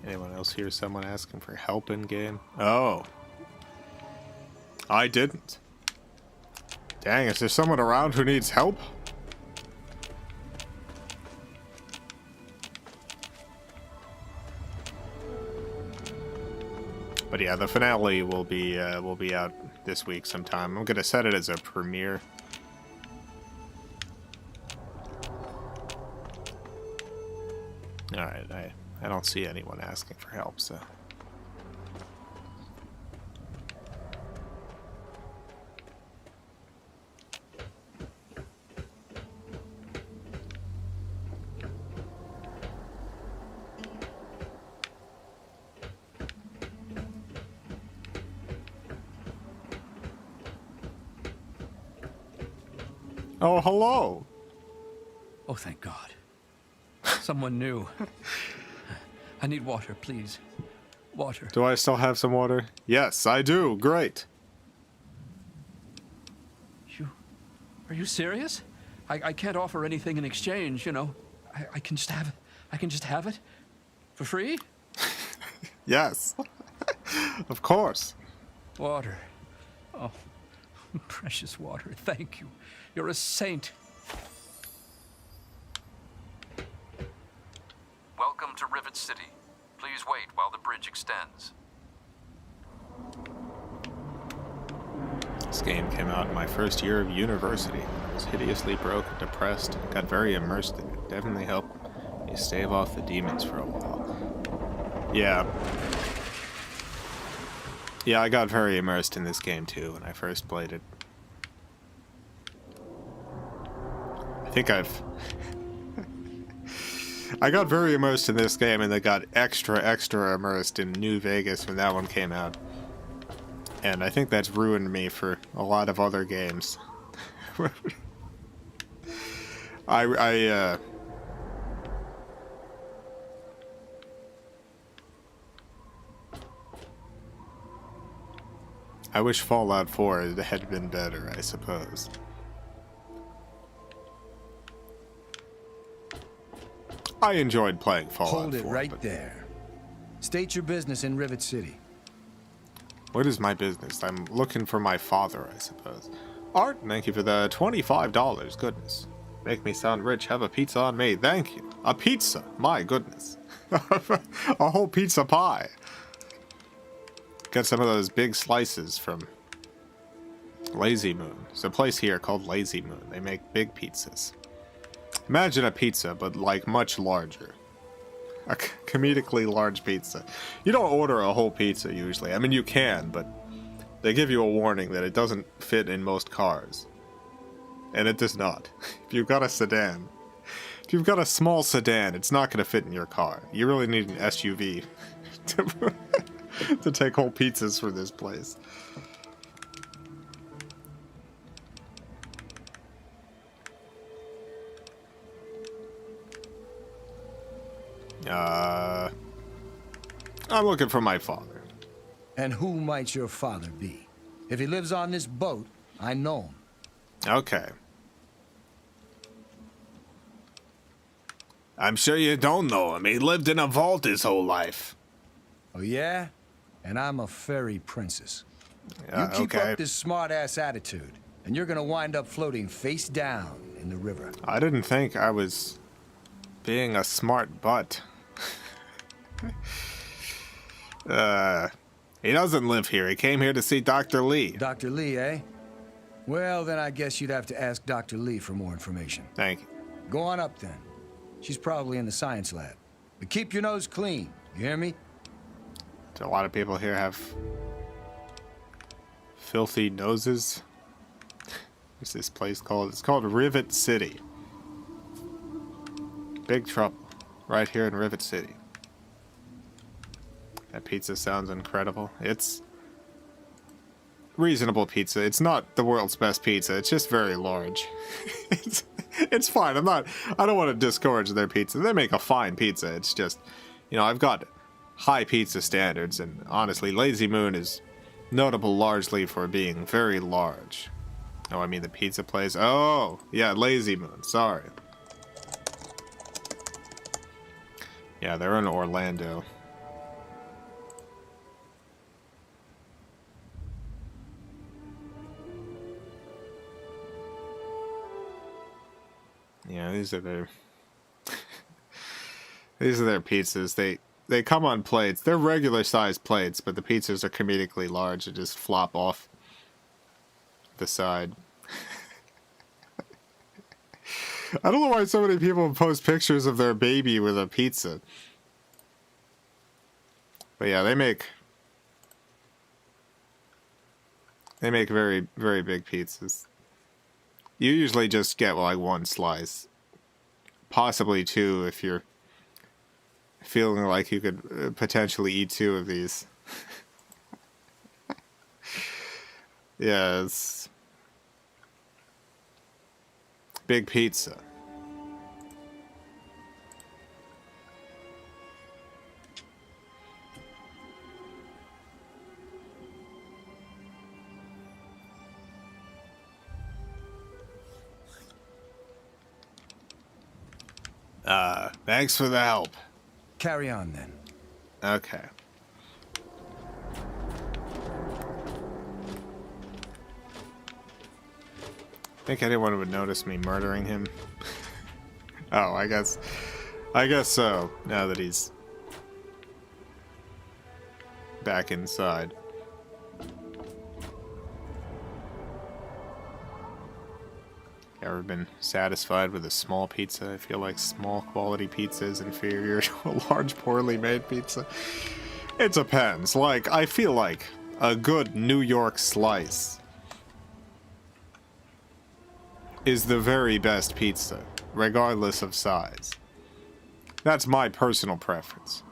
Anyone else hear someone asking for help in game? Oh. I didn't. Dang, is there someone around who needs help? But yeah, the finale will be out this week sometime. I'm gonna set it as a premiere. Alright, I don't see anyone asking for help, so. Oh, hello. Oh, thank God. Someone new. I need water, please. Water. Do I still have some water? Yes, I do. Great. Are you serious? I can't offer anything in exchange, you know. I can just have it. I can just have it? For free? Yes. Of course. Water. Oh, precious water. Thank you. You're a saint. Welcome to Rivet City. Please wait while the bridge extends. This game came out in my first year of university. I was hideously broke and depressed. Got very immersed in it. Definitely helped me stave off the demons for a while. Yeah. Yeah, I got very immersed in this game too when I first played it. I think I got very immersed in this game and then got extra immersed in New Vegas when that one came out. And I think that's ruined me for a lot of other games. I wish Fallout 4 had been better, I suppose. I enjoyed playing Fallout 4. Hold it right there. State your business in Rivet City. What is my business? I'm looking for my father, I suppose. Art, thank you for the $25. Goodness. Make me sound rich. Have a pizza on me. Thank you. A pizza. My goodness. A whole pizza pie. Get some of those big slices from Lazy Moon. There's a place here called Lazy Moon. They make big pizzas. Imagine a pizza, but like much larger. A comedically large pizza. You don't order a whole pizza usually. I mean, you can, but they give you a warning that it doesn't fit in most cars. And it does not. If you've got a sedan, if you've got a small sedan, it's not going to fit in your car. You really need an SUV to take whole pizzas for this place. I'm looking for my father. And who might your father be? If he lives on this boat, I know him. Okay. I'm sure you don't know him. He lived in a vault his whole life. Oh, yeah? And I'm a fairy princess. You keep up this smart-ass attitude, and you're gonna wind up floating face down in the river. I didn't think I was being a smart butt. He doesn't live here. He came here to see Dr. Lee. Dr. Lee, eh? Well, then I guess you'd have to ask Dr. Lee for more information. Thank you. Go on up, then. She's probably in the science lab. But keep your nose clean. You hear me? Do a lot of people here have filthy noses? What's this place called? It's called Rivet City. Big trouble. Right here in Rivet City. That pizza sounds incredible. It's reasonable pizza. It's not the world's best pizza. It's just very large. It's fine. I don't want to discourage their pizza. They make a fine pizza. It's just, you know, I've got high pizza standards, and honestly, Lazy Moon is notable largely for being very large. Oh, I mean the pizza place. Oh, yeah, Lazy Moon. Sorry. Yeah, they're in Orlando. Yeah, these are their pizzas. They come on plates. They're regular sized plates, but the pizzas are comedically large and just flop off the side. I don't know why so many people post pictures of their baby with a pizza. But yeah, they make very, very big pizzas. You usually just get like one slice. Possibly two if you're feeling like you could potentially eat two of these. Yes. Big pizza. Thanks for the help. Carry on then. Okay. Think anyone would notice me murdering him? Oh, I guess so, now that he's back inside. Ever been satisfied with a small pizza? I feel like small quality pizza is inferior to a large poorly made pizza. It depends. Like, I feel like a good New York slice is the very best pizza, regardless of size. That's my personal preference.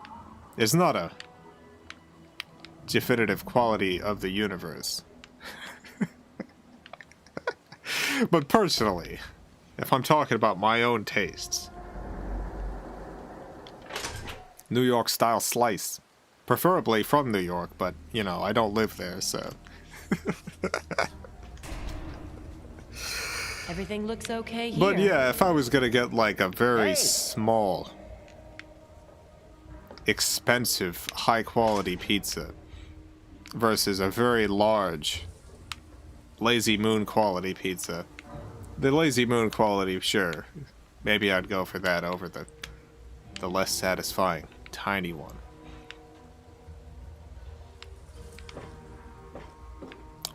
It's not a definitive quality of the universe. But personally, if I'm talking about my own tastes, New York style slice. Preferably from New York, but, you know, I don't live there, so. Everything looks okay here. But yeah, if I was gonna get like a very small, expensive, high quality pizza versus a very large Lazy Moon quality pizza, the Lazy Moon quality, sure, maybe I'd go for that over the less satisfying tiny one.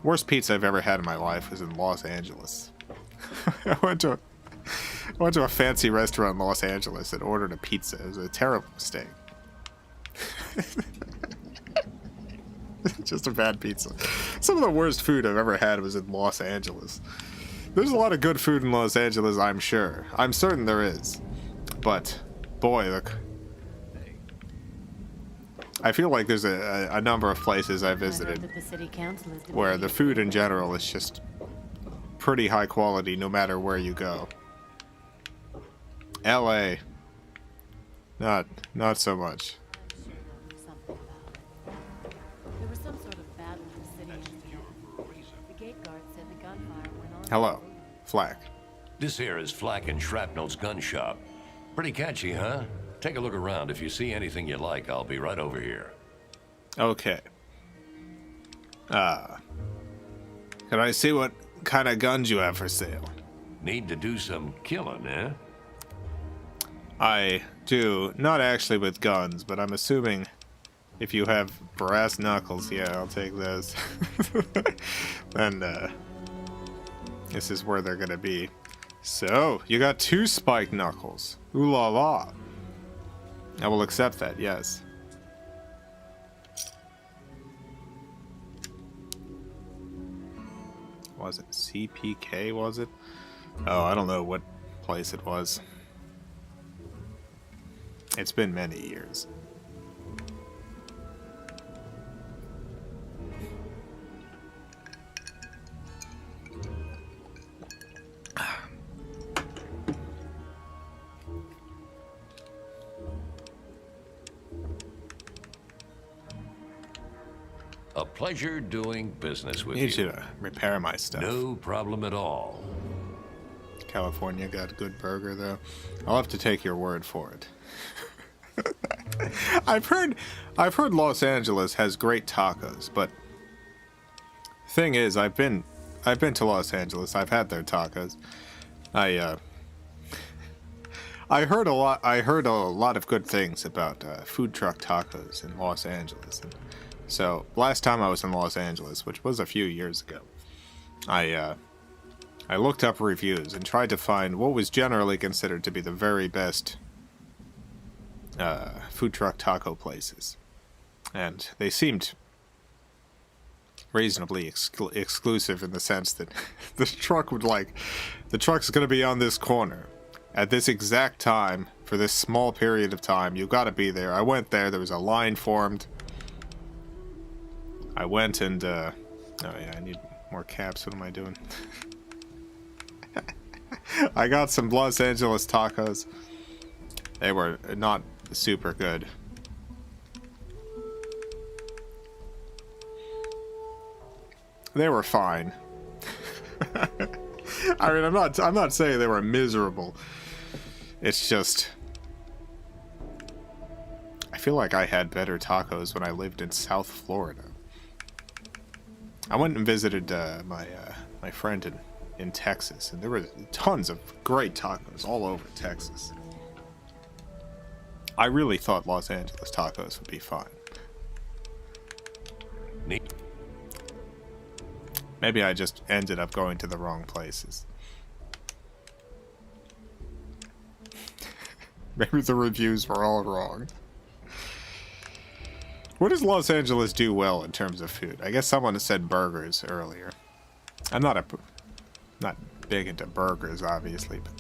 Worst pizza I've ever had in my life was in Los Angeles. I went to a fancy restaurant in Los Angeles and ordered a pizza. It was a terrible mistake. Just a bad pizza. Some of the worst food I've ever had was in Los Angeles. There's a lot of good food in Los Angeles, I'm sure. I'm certain there is. But, boy, look. I feel like there's a number of places I visited where the food in general is just pretty high quality no matter where you go. LA. Not so much. Hello, Flack. This here is Flack and Shrapnel's gun shop. Pretty catchy, huh? Take a look around. If you see anything you like, I'll be right over here. Okay. Can I see what kind of guns you have for sale? Need to do some killing, eh? I do. Not actually with guns, but I'm assuming if you have brass knuckles, yeah, I'll take those. Then, this is where they're gonna be. So, you got 2 spiked knuckles. Ooh la la. I will accept that, yes. Was it CPK, was it? Oh, I don't know what place it was. It's been many years. A pleasure doing business with I you. need you to repair my stuff. No problem at all. California got a good burger, though. I'll have to take your word for it. I've heard Los Angeles has great tacos, but thing is, I've been to Los Angeles. I've had their tacos. I heard a lot of good things about food truck tacos in Los Angeles. And so last time I was in Los Angeles, which was a few years ago, I looked up reviews and tried to find what was generally considered to be the very best food truck taco places, and they seemed reasonably exclusive in the sense that the truck's going to be on this corner at this exact time for this small period of time. You've got to be there. I went there. There was a line formed. I went and oh yeah, I need more caps. What am I doing? I got some Los Angeles tacos. They were not super good. They were fine. I mean, I'm not saying they were miserable. It's just I feel like I had better tacos when I lived in South Florida. I went and visited my friend in Texas, and there were tons of great tacos all over Texas. I really thought Los Angeles tacos would be fine. Neat. Maybe I just ended up going to the wrong places. Maybe the reviews were all wrong. What does Los Angeles do well in terms of food? I guess someone said burgers earlier. I'm not big into burgers, obviously, but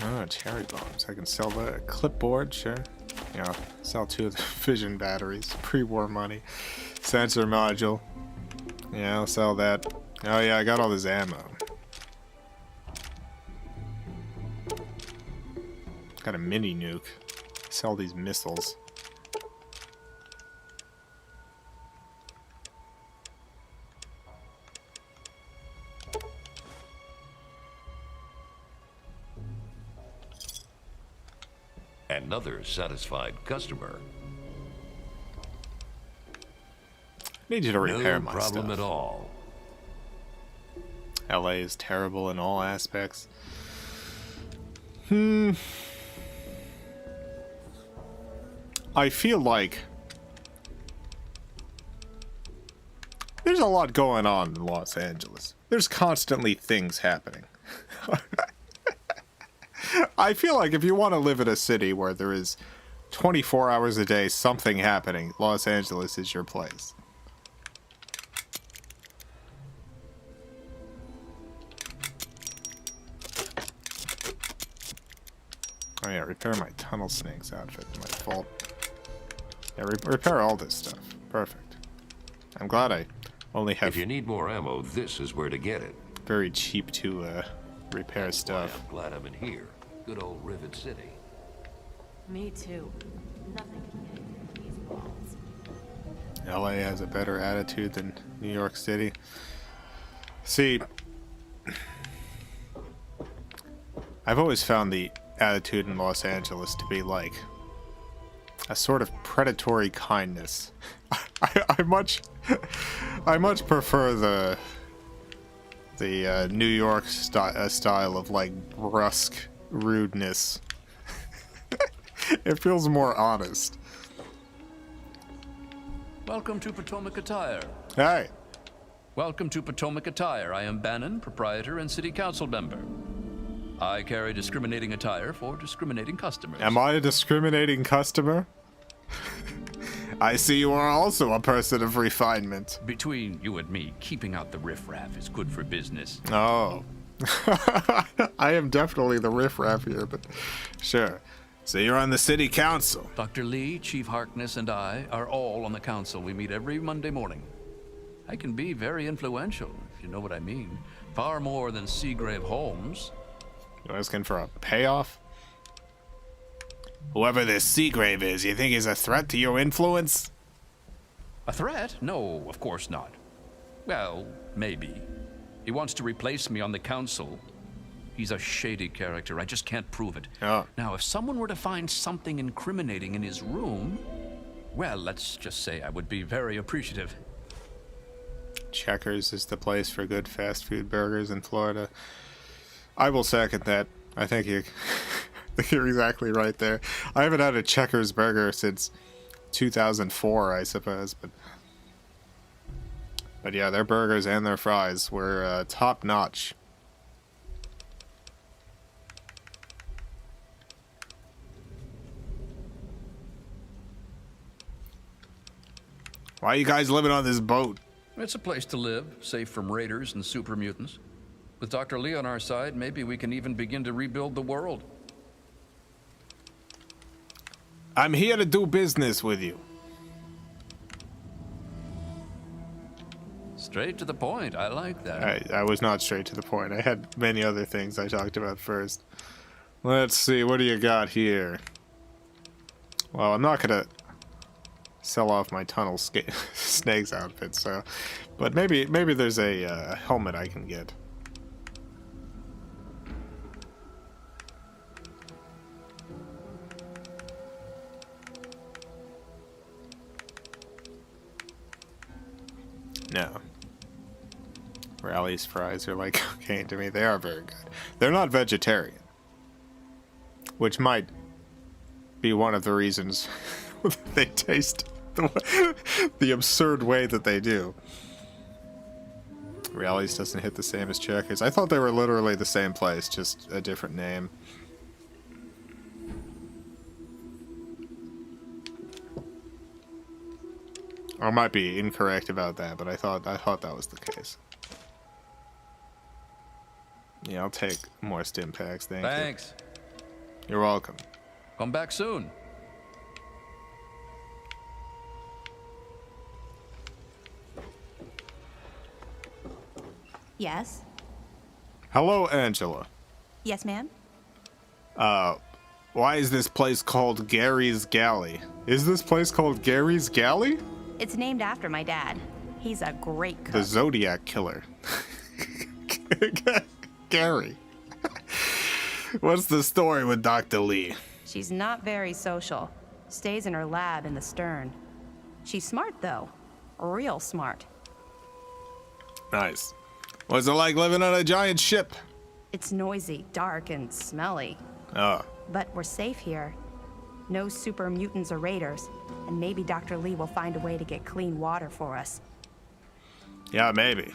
oh, cherry bombs. I can sell that. A clipboard, sure. Yeah, sell 2 of the fission batteries. Pre-war money. Sensor module. Yeah, I'll sell that. Oh yeah, I got all this ammo. Got a mini nuke. Sell these missiles. Another satisfied customer. Need you to repair no my problem stuff. at all. LA is terrible in all aspects. I feel like there's a lot going on in Los Angeles. There's constantly things happening. I feel like if you want to live in a city where there is 24 hours a day something happening, Los Angeles is your place. Oh yeah, repair my Tunnel Snakes outfit, my fault. Yeah, repair all this stuff. Perfect. I'm glad I only have... If you need more ammo, this is where to get it. Very cheap to repair stuff. I'm glad I'm in here. Good old Rivet City. Me too. Nothing can get these walls. LA has a better attitude than New York City. See, I've always found the attitude in Los Angeles to be like a sort of predatory kindness. I much prefer the New York style of like brusque rudeness. It feels more honest. Welcome to Potomac Attire. Hey. Welcome to Potomac Attire. I am Bannon, proprietor and city council member. I carry discriminating attire for discriminating customers. Am I a discriminating customer? I see you are also a person of refinement. Between you and me, keeping out the riffraff is good for business. Oh. I am definitely the riffraff here, but sure. So you're on the city council. Dr. Lee, Chief Harkness, and I are all on the council. We meet every Monday morning. I can be very influential, if you know what I mean. Far more than Seagrave Holmes. You're asking for a payoff? Whoever this Seagrave is, you think he's a threat to your influence? A threat? No, of course not. Well, maybe. He wants to replace me on the council. He's a shady character. I just can't prove it. Oh. Now, if someone were to find something incriminating in his room, well, let's just say I would be very appreciative. Checkers is the place for good fast food burgers in Florida. I will second that. I think you're exactly right there. I haven't had a Checkers burger since 2004, I suppose, but yeah, their burgers and their fries were top notch. Why are you guys living on this boat? It's a place to live, safe from raiders and super mutants. With Dr. Lee on our side, maybe we can even begin to rebuild the world. I'm here to do business with you. Straight to the point. I like that. I was not straight to the point. I had many other things I talked about first. Let's see, what do you got here? Well, I'm not gonna sell off my tunnel snakes outfit, so, but maybe there's a helmet I can get. No. Rally's fries are like cocaine to me. They are very good. They're not vegetarian, which might be one of the reasons they taste the absurd way that they do. Rally's doesn't hit the same as Checkers. I thought they were literally the same place, just a different name. I might be incorrect about that, but I thought that was the case. Yeah, I'll take more stim packs. Thanks. You're welcome. Come back soon. Yes? Hello, Angela. Yes, ma'am? Why is this place called Gary's Galley? Is this place called Gary's Galley? It's named after my dad. He's a great cook. The Zodiac Killer. Gary. What's the story with Dr. Lee? She's not very social. Stays in her lab in the stern. She's smart, though. Real smart. Nice. What's it like living on a giant ship? It's noisy, dark, and smelly. Oh. But we're safe here. No super mutants or raiders. And maybe Dr. Lee will find a way to get clean water for us. Yeah, maybe.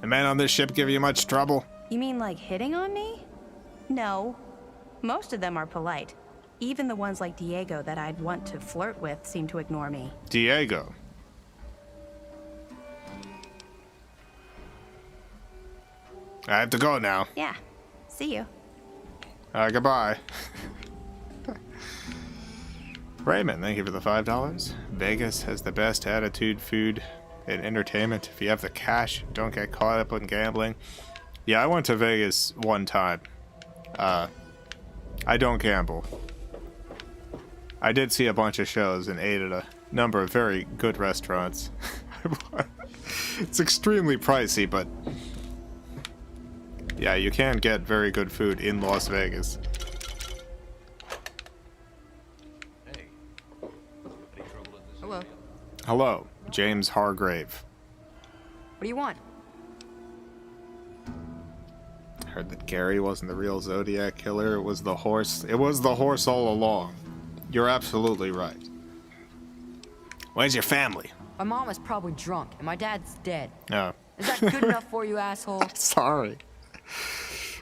The man on this ship give you much trouble? You mean like hitting on me? No. Most of them are polite. Even the ones like Diego that I'd want to flirt with seem to ignore me. Diego. I have to go now. Yeah. See you. Goodbye. Raymond, thank you for the $5. Vegas has the best attitude, food, and entertainment. If you have the cash, don't get caught up in gambling. Yeah, I went to Vegas one time. I don't gamble. I did see a bunch of shows and ate at a number of very good restaurants. It's extremely pricey, but yeah, you can get very good food in Las Vegas. Hello. Hello, James Hargrave. What do you want? Heard that Gary wasn't the real Zodiac Killer. It was the horse. It was the horse all along. You're absolutely right. Where's your family? My mom is probably drunk, and my dad's dead. No. Is that good enough for you, asshole? Sorry.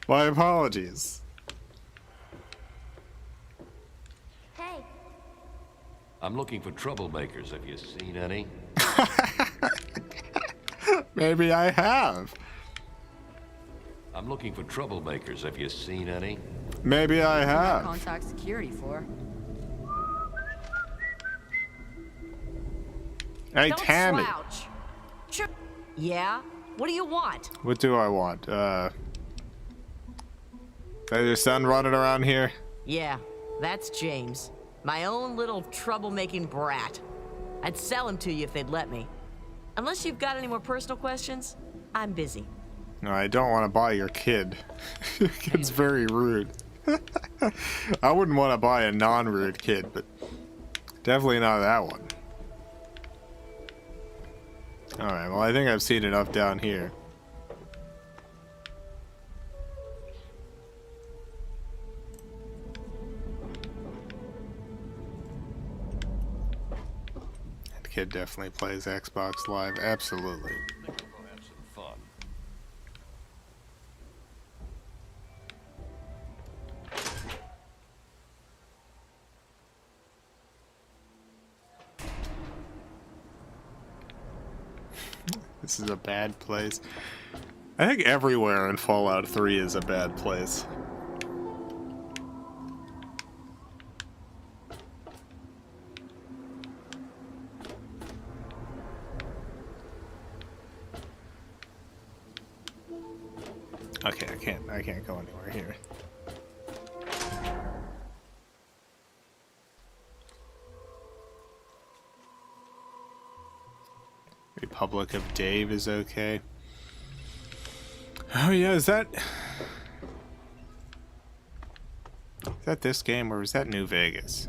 My apologies. Hey. I'm looking for troublemakers. Have you seen any? Maybe I have. I'm looking for troublemakers. Have you seen any? Maybe I have. Contact security for. Hey, Don't Tammy. slouch. Yeah? What do you want? What do I want? Is that your son running around here? Yeah, that's James. My own little troublemaking brat. I'd sell him to you if they'd let me. Unless you've got any more personal questions, I'm busy. No, I don't want to buy your kid. Your kid's very rude. I wouldn't want to buy a non-rude kid, but definitely not that one. Alright, well I think I've seen enough down here. That kid definitely plays Xbox Live, absolutely. This is a bad place. I think everywhere in Fallout 3 is a bad place. Okay, I can't go anywhere here. Republic of Dave is okay. Oh yeah, is that this game or is that New Vegas?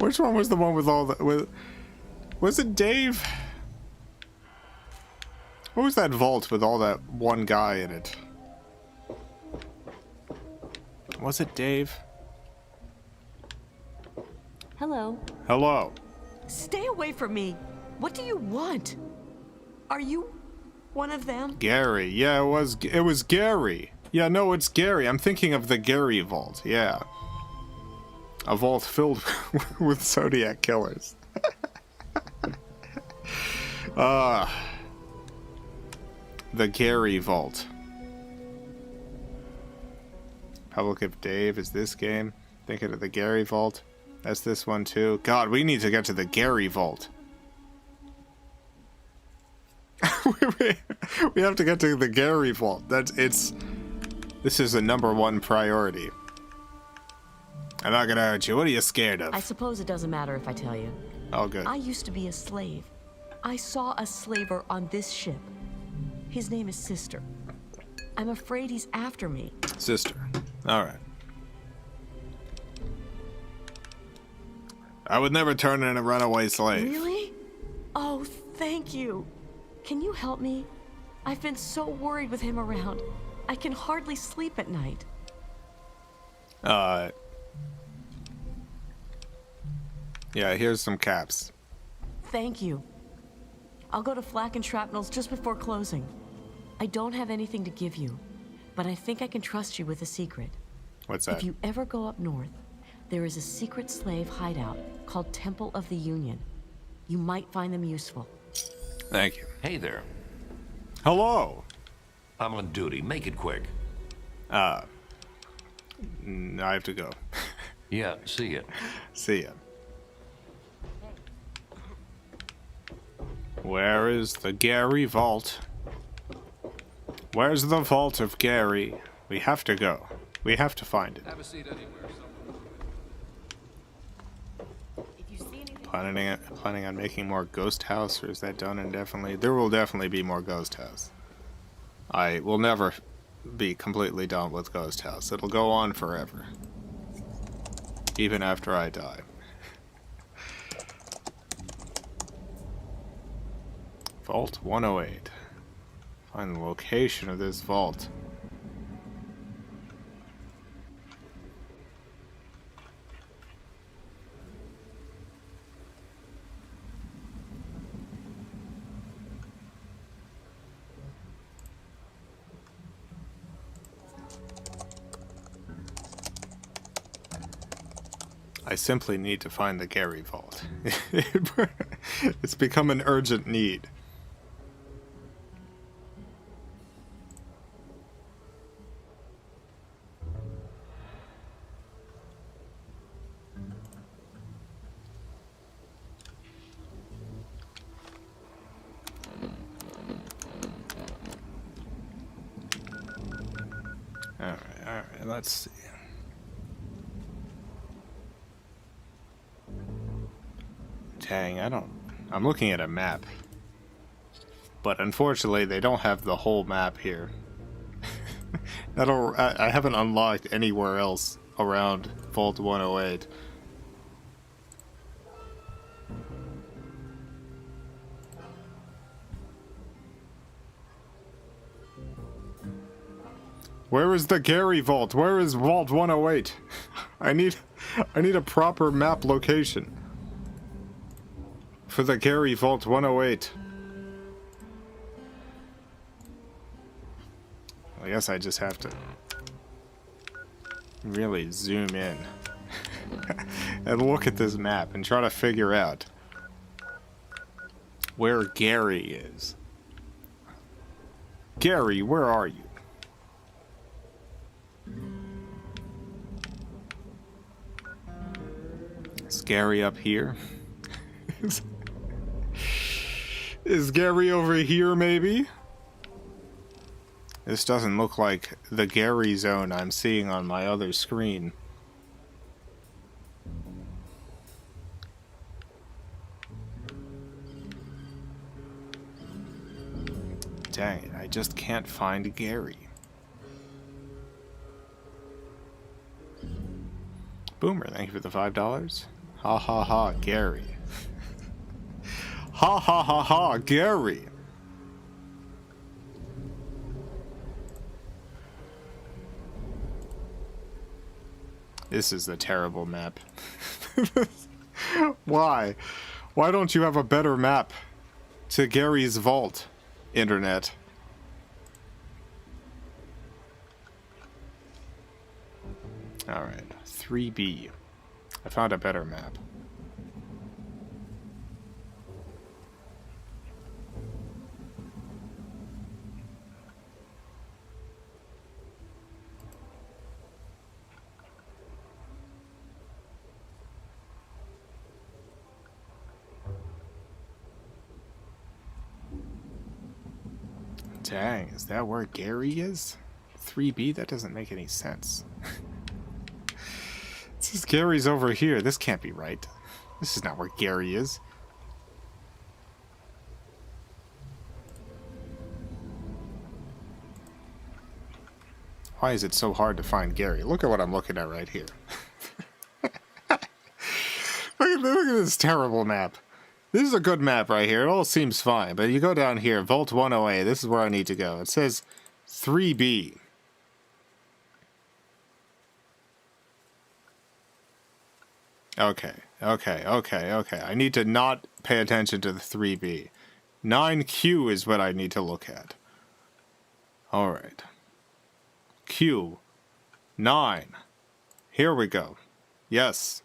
Which one was the one with all the was it Dave? What was that vault with all that one guy in it? Was it Dave? Hello. Hello. Stay away from me. What do you want? Are you one of them? Gary. Yeah, it was Gary. Yeah, no, it's Gary. I'm thinking of the Gary vault. Yeah. A vault filled with Zodiac killers. The Gary vault. Republic of Dave is this game. Thinking of the Gary vault. That's this one too. God, we need to get to the Gary vault. We have to get to the Gary vault. This is the #1 priority. I'm not gonna hurt you. What are you scared of? I suppose it doesn't matter if I tell you. Oh, good. I used to be a slave. I saw a slaver on this ship. His name is Sister. I'm afraid he's after me. Sister. Alright. I would never turn in a runaway slave. Really? Oh, thank you. Can you help me? I've been so worried with him around. I can hardly sleep at night. Yeah, here's some caps. Thank you. I'll go to Flak and Shrapnel's just before closing. I don't have anything to give you, but I think I can trust you with a secret. What's that? If you ever go up north, there is a secret slave hideout called Temple of the Union. You might find them useful. Thank you. Hey there. Hello. I'm on duty. Make it quick. I have to go. Yeah, see ya. See ya. Where is the Gary vault? Where's the vault of Gary? We have to go. We have to find it. Have a seat anywhere. Planning on making more Ghost House, or is that done indefinitely? There will definitely be more Ghost House. I will never be completely done with Ghost House. It'll go on forever. Even after I die. Vault 108. Find the location of this vault. I simply need to find the Gary vault. It's become an urgent need. let's see. Dang, I'm looking at a map. But unfortunately, they don't have the whole map here. I haven't unlocked anywhere else around Vault 108. Where is the Gary Vault? Where is Vault 108? I need a proper map location for the Gary Vault 108. I guess I just have to really zoom in and look at this map and try to figure out where Gary is. Gary, where are you? Is Gary up here? Is Gary over here, maybe? This doesn't look like the Gary zone I'm seeing on my other screen. Dang it, I just can't find Gary. Boomer, thank you for the $5. Ha ha ha, Gary. Ha ha ha ha, Gary. This is a terrible map. Why? Why don't you have a better map to Gary's vault, internet? Alright, 3B. I found a better map. Dang, is that where Gary is? 3B? That doesn't make any sense. It says Gary's over here. This can't be right. This is not where Gary is. Why is it so hard to find Gary? Look at what I'm looking at right here. Look at this terrible map. This is a good map right here. It all seems fine. But you go down here, Vault 108. This is where I need to go. It says 3B. Okay. I need to not pay attention to the 3B. 9Q is what I need to look at. Alright. Q. 9. Here we go. Yes.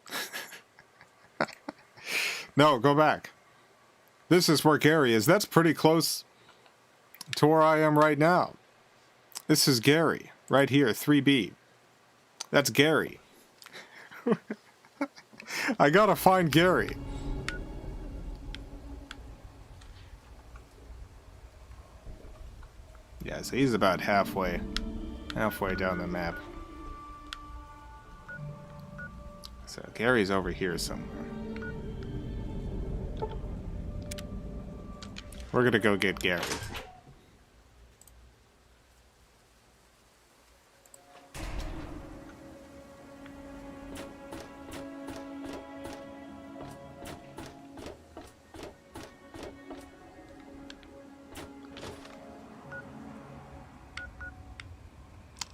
No, go back. This is where Gary is. That's pretty close to where I am right now. This is Gary. Right here, 3B. That's Gary. I gotta find Gary. Yeah, so he's about halfway down the map. So Gary's over here somewhere. We're gonna go get Gary.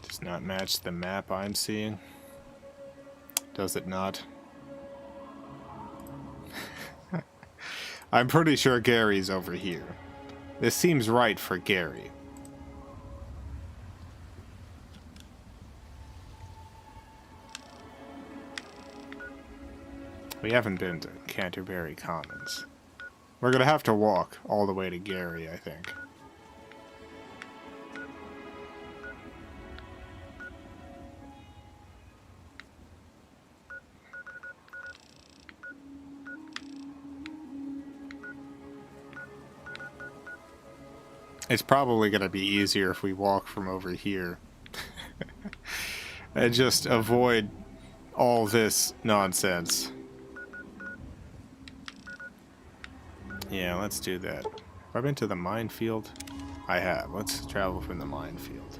Does not match the map I'm seeing. Does it not? I'm pretty sure Gary's over here. This seems right for Gary. We haven't been to Canterbury Commons. We're gonna have to walk all the way to Gary, I think. It's probably going to be easier if we walk from over here. and just avoid all this nonsense. Yeah, let's do that. Have I been to the minefield? I have. Let's travel from the minefield.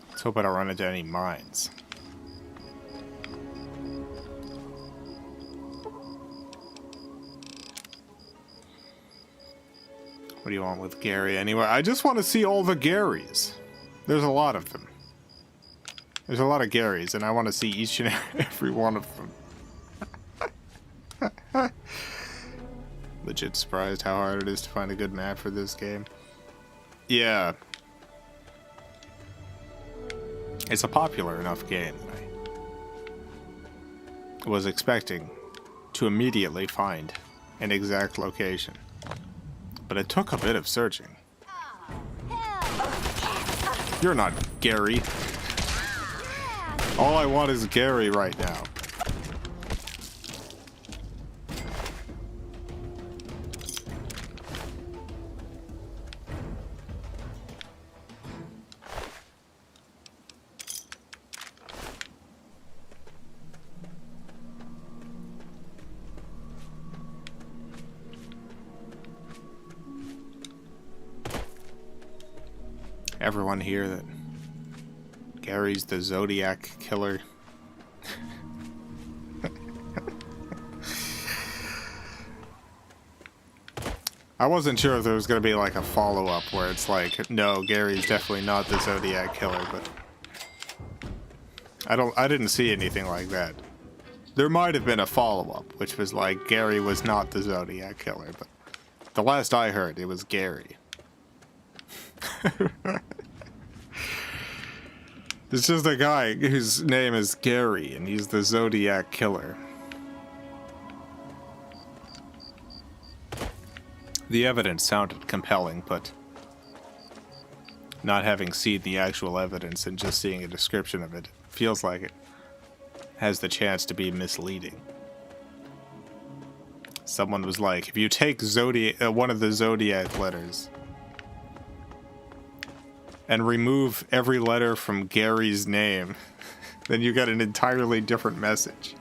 Let's hope I don't run into any mines. What do you want with Gary anyway? I just want to see all the Garys. There's a lot of them. There's a lot of Garys, and I want to see each and every one of them. Legit surprised how hard it is to find a good map for this game. Yeah. It's a popular enough game that I was expecting to immediately find an exact location. But it took a bit of searching. You're not Gary. All I want is Gary right now. Everyone here that Gary's the Zodiac killer. I wasn't sure if there was going to be like a follow-up where it's like, no, Gary's definitely not the Zodiac killer, but I didn't see anything like that. There might have been a follow-up, which was like Gary was not the Zodiac killer, but the last I heard, it was Gary. It's just a guy whose name is Gary, and he's the Zodiac killer. The evidence sounded compelling, but not having seen the actual evidence and just seeing a description of it feels like it has the chance to be misleading. Someone was like, if you take one of the Zodiac letters and remove every letter from Gary's name, then you get an entirely different message.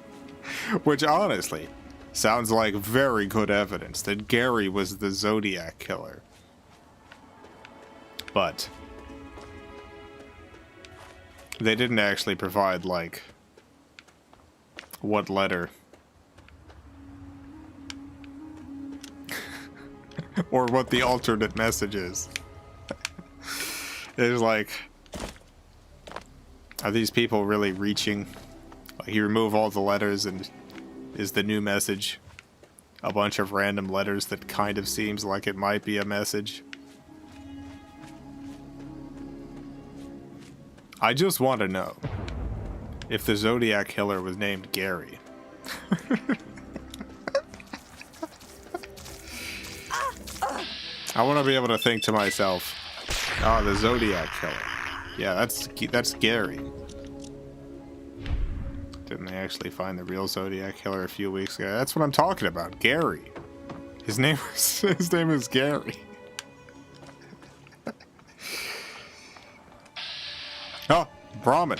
Which honestly sounds like very good evidence that Gary was the Zodiac killer. But they didn't actually provide, like, what letter or what the alternate message is. It's like, are these people really reaching? Like, you remove all the letters and is the new message a bunch of random letters that kind of seems like it might be a message? I just want to know if the Zodiac killer was named Gary. I want to be able to think to myself, oh, the Zodiac killer. Yeah, that's Gary. Didn't they actually find the real Zodiac killer a few weeks ago? That's what I'm talking about. Gary. His name is Gary. Oh, Brahmin.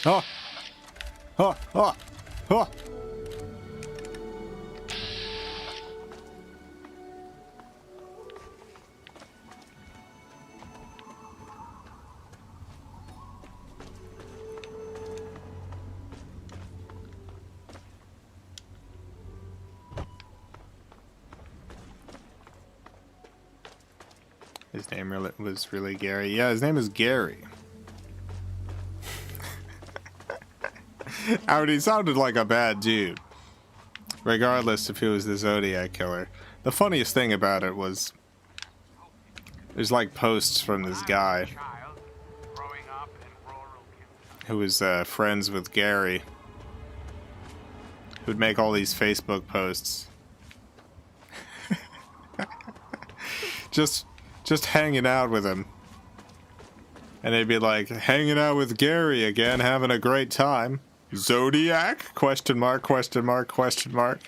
Oh. Oh, oh, oh. His name was really Gary. Yeah, his name is Gary. I mean, he sounded like a bad dude, regardless if he was the Zodiac killer. The funniest thing about it was, there's like posts from this guy who was friends with Gary, who'd make all these Facebook posts. just hanging out with him And they'd be like, hanging out with Gary again, having a great time. Zodiac? Question mark, question mark, question mark.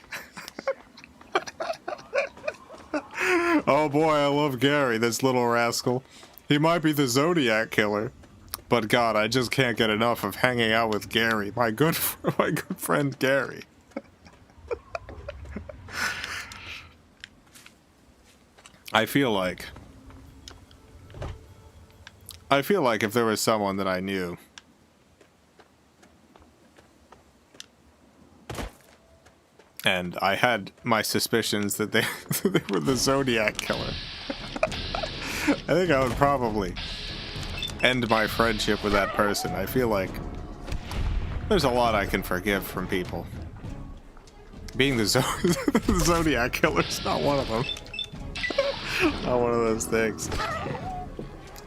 Oh boy, I love Gary, this little rascal. He might be the Zodiac killer. But God, I just can't get enough of hanging out with Gary. My good friend Gary. I feel like if there was someone that I knew and I had my suspicions that they were the Zodiac killer, I think I would probably end my friendship with that person. I feel like there's a lot I can forgive from people. Being the Zodiac killer's not one of them. Not one of those things.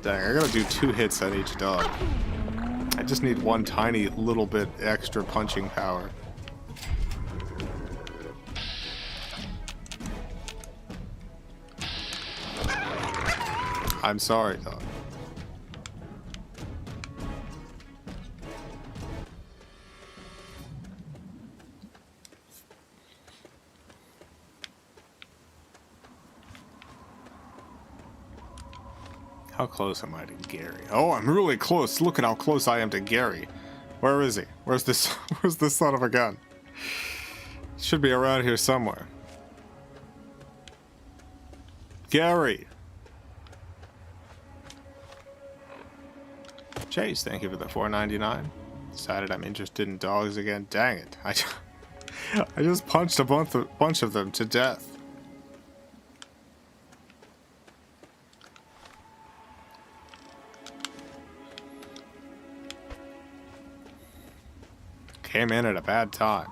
Dang, I gotta do 2 hits on each dog. I just need one tiny little bit extra punching power. I'm sorry, dog. How close am I to Gary? Oh, I'm really close. Look at how close I am to Gary. Where is he? Where's this? Where's this son of a gun? Should be around here somewhere. Gary. Chase, thank you for the $4.99. Decided I'm interested in dogs again. Dang it! I just punched a bunch of them to death. Came in at a bad time.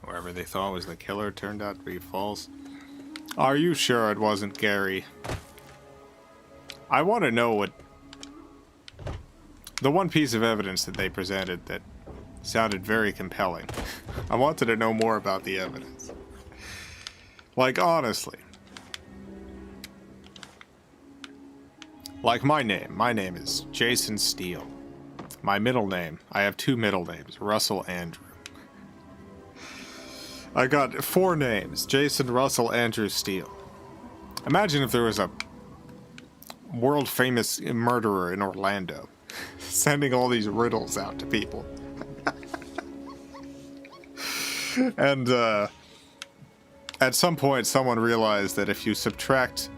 Whoever they thought was the killer turned out to be false. Are you sure it wasn't Gary? I want to know what... The one piece of evidence that they presented that sounded very compelling. I wanted to know more about the evidence. Like, honestly. Like my name. My name is Jason Steele. My middle name. I have 2 middle names. Russell Andrew. I got 4 names. Jason Russell Andrew Steele. Imagine if there was a world-famous murderer in Orlando. Sending all these riddles out to people. And, at some point, someone realized that if you subtract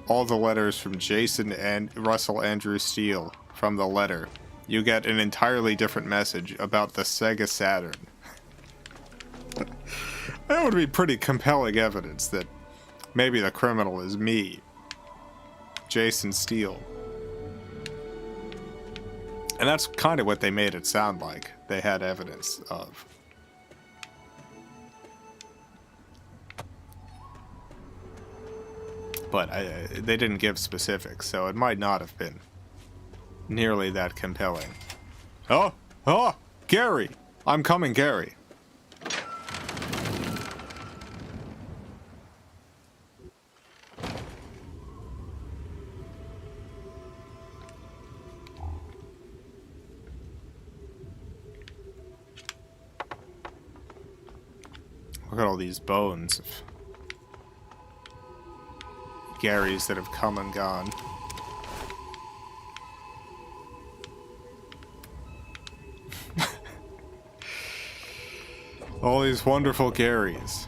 all the letters from Jason and Russell Andrew Steele from the letter, you get an entirely different message about the Sega Saturn. That would be pretty compelling evidence that maybe the criminal is me, Jason Steele. And that's kind of what they made it sound like they had evidence of. But they didn't give specifics, so it might not have been nearly that compelling. Oh! Oh! Gary! I'm coming, Gary. Look at all these bones of Garys that have come and gone. All these wonderful Garys.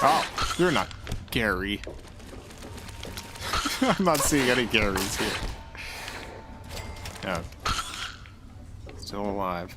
Oh, you're not Gary. I'm not seeing any Garys here. No. Still alive.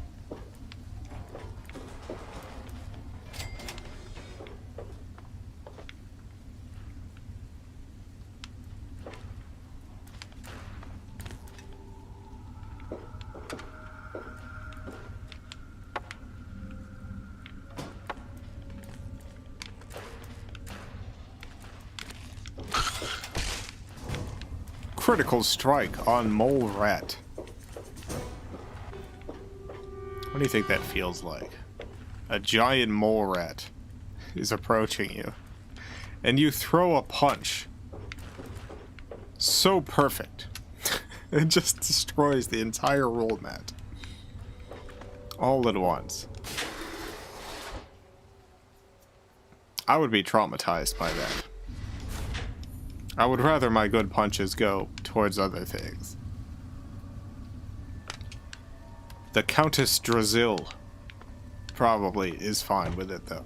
Critical strike on Mole Rat. What do you think that feels like? A giant mole rat is approaching you, and you throw a punch. So perfect. It just destroys the entire roll mat. All at once. I would be traumatized by that. I would rather my good punches go towards other things. The Countess Drazil probably is fine with it, though.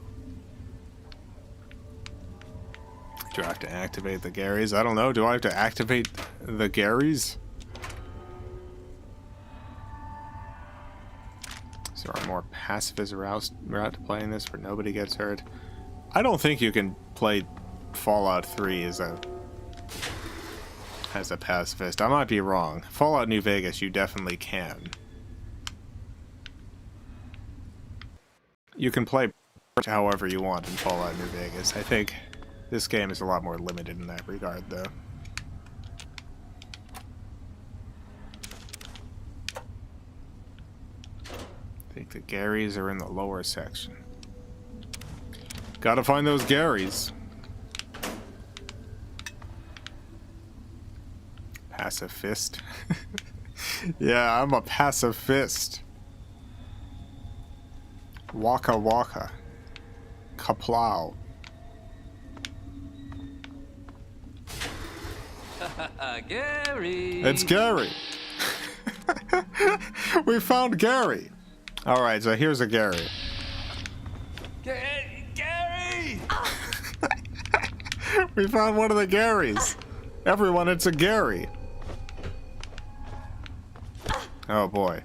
Do I have to activate the Garys? I don't know. Do I have to activate the Garys? Is there a more pacifist route to playing this where nobody gets hurt? I don't think you can play Fallout 3 as a pacifist. I might be wrong. Fallout New Vegas, you definitely can. You can play however you want in Fallout New Vegas. I think this game is a lot more limited in that regard, though. I think the Garys are in the lower section. Gotta find those Garys. Pacifist. Yeah, I'm a pacifist. Waka waka. Kaplow. Gary! It's Gary! We found Gary! Alright, so here's a Gary. Gary! We found one of the Garys. Everyone, it's a Gary. Oh boy.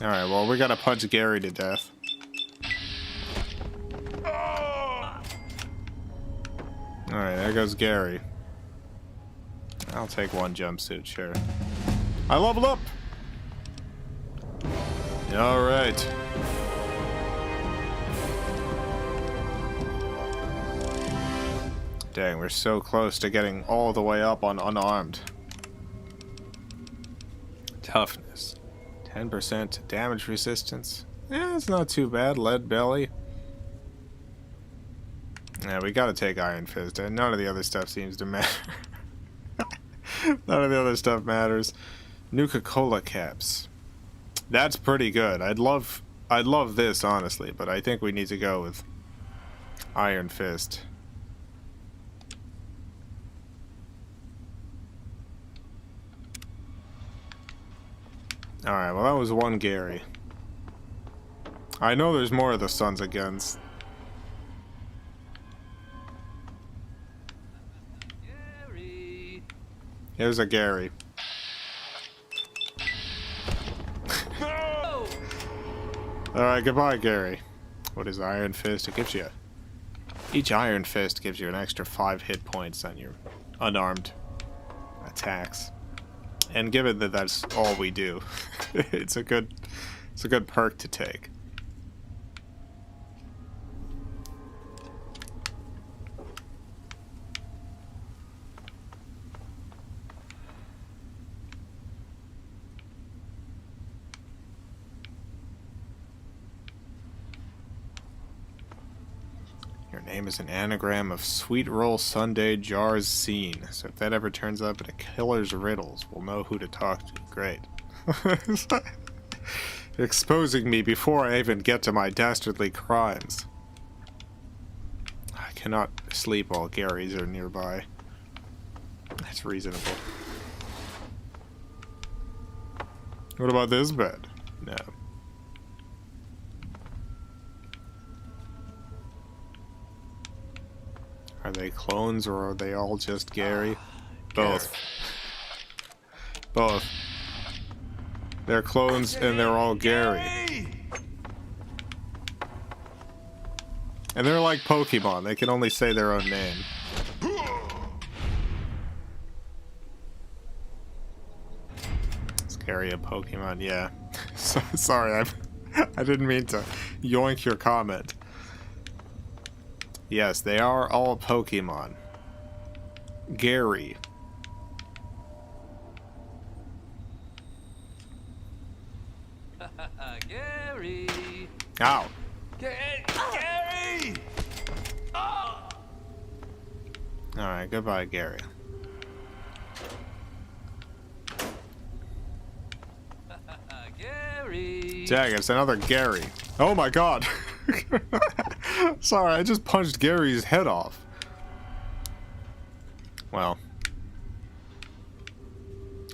Alright, well, we gotta punch Gary to death. Alright, there goes Gary. I'll take one jumpsuit, sure. I leveled up! Alright. Dang, we're so close to getting all the way up on unarmed. Toughness. 10% damage resistance. Yeah, it's not too bad. Lead belly. Yeah, we gotta take Iron Fist. And none of the other stuff seems to matter. None of the other stuff matters. Nuka-Cola caps. That's pretty good. I'd love this, honestly, but I think we need to go with Iron Fist. Alright, well that was one Gary. I know there's more of the Sons of Guns. Gary! Here's a Gary. No! Alright, goodbye, Gary. What is Iron Fist? It gives you... Each Iron Fist gives you an extra 5 hit points on your unarmed attacks. And given that that's all we do, it's a good perk to take. Your name is an anagram of Sweet Roll Sundae Jars Scene, so if that ever turns up in a killer's riddles, we'll know who to talk to. Great. Exposing me before I even get to my dastardly crimes. I cannot sleep while Garys are nearby. That's reasonable. What about this bed? No. Are they clones or are they all just Gary? Both. Both. They're clones and they're all Gary. And they're like Pokemon, they can only say their own name. Is Gary a Pokemon? Yeah. Sorry, I didn't mean to yoink your comment. Yes, they are all Pokemon. Gary. Ow. Gary! Alright, goodbye, Gary. Gary! Dang, it's another Gary. Oh my god. Sorry, I just punched Gary's head off. Well.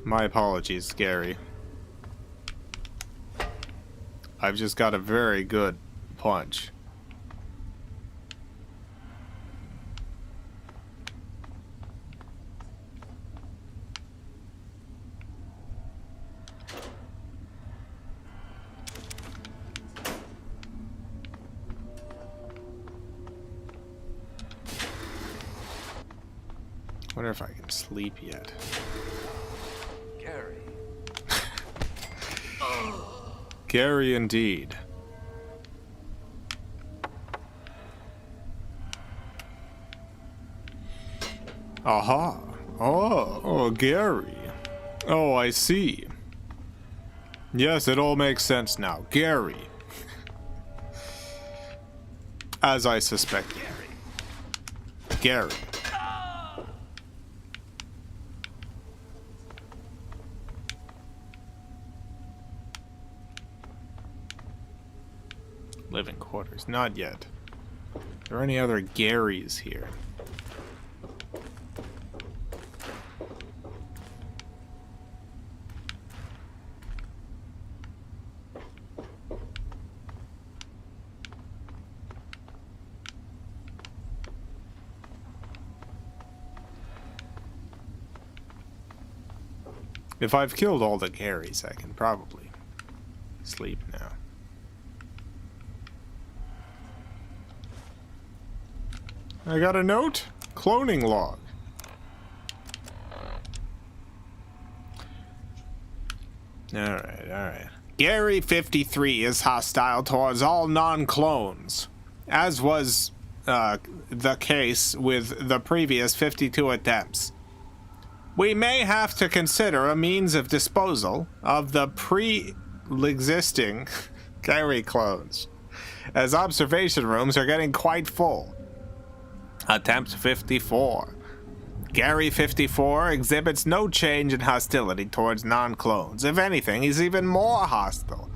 My apologies, Gary. I've just got a very good punch. Wonder if I can sleep yet. Gary. Gary indeed. Aha. Oh, Gary. Oh, I see. Yes, it all makes sense now. Gary. As I suspected. Gary. Living quarters. Not yet. Are there any other Garys here? If I've killed all the Garys, I can probably sleep now. I got a note. Cloning log. Alright. Gary 53 is hostile towards all non-clones, as was the case with the previous 52 attempts. We may have to consider a means of disposal of the pre-existing Gary clones, as observation rooms are getting quite full. Attempt 54. Gary 54 exhibits no change in hostility towards non-clones. If anything, he's even more hostile.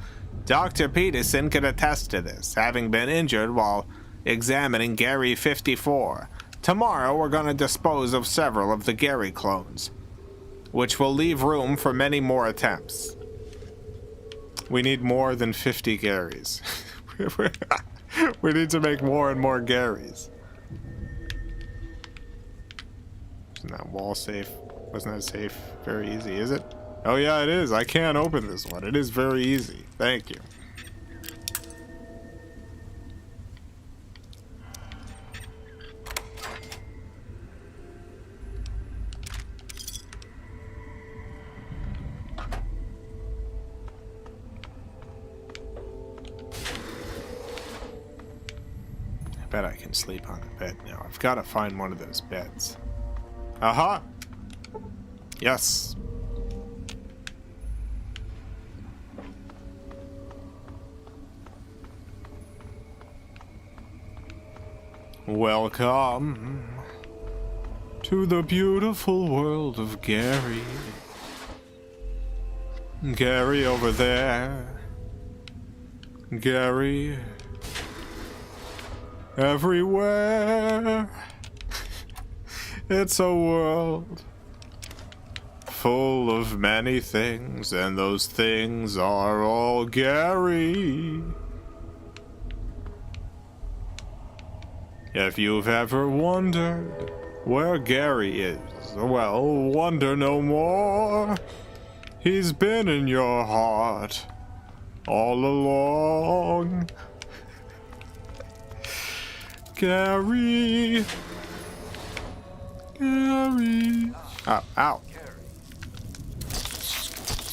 Dr. Peterson could attest to this, having been injured while examining Gary 54. Tomorrow, we're going to dispose of several of the Gary clones, which will leave room for many more attempts. We need more than 50 Garys. We need to make more and more Garys. Isn't that wall safe? Wasn't that safe? Very easy, is it? Oh yeah, it is. I can't open this one. It is very easy. Thank you. I bet I can sleep on the bed now. I've got to find one of those beds. Aha! Yes. Welcome to the beautiful world of Gary. Gary over there. Gary everywhere. It's a world full of many things, and those things are all Gary. If you've ever wondered where Gary is, well, wonder no more. He's been in your heart all along. Gary. Gary. Oh, ow.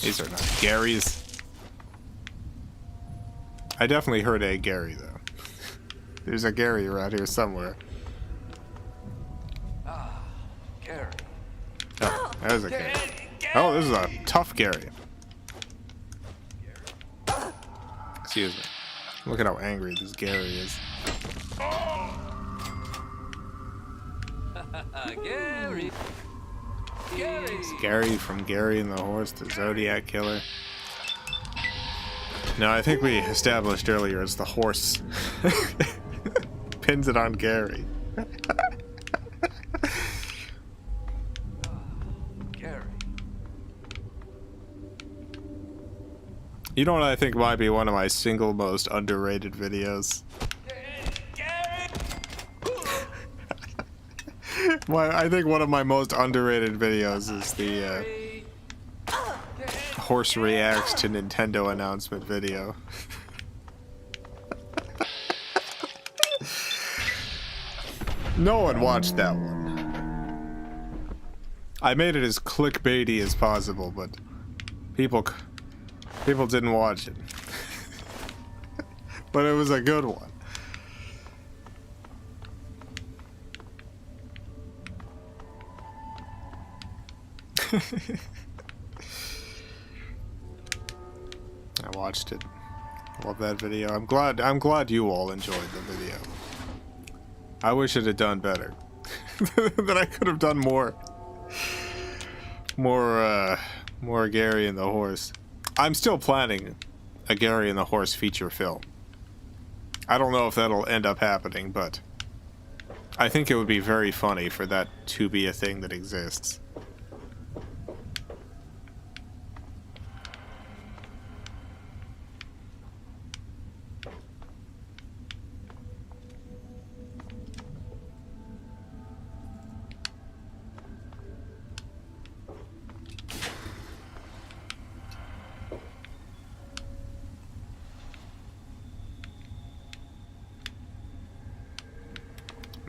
These are not Garys. I definitely heard a Gary, though. There's a Gary around here somewhere. Gary. Oh, there's a Gary. Oh, this is a tough Gary. Excuse me. Look at how angry this Gary is. Gary! Gary! It's Gary from Gary and the Horse, the Zodiac Killer. No, I think we established earlier it's the horse. Pins it on Gary. Gary. You know what I think might be one of my single most underrated videos? I think one of my most underrated videos is the horse reacts to Nintendo announcement video. No one watched that one. I made it as clickbaity as possible, but people didn't watch it. But it was a good one. I watched it. Love that video. I'm glad you all enjoyed the video. I wish it had done better. That I could have done more Gary and the Horse. I'm still planning a Gary and the Horse feature film. I don't know if that'll end up happening, but I think it would be very funny for that to be a thing that exists.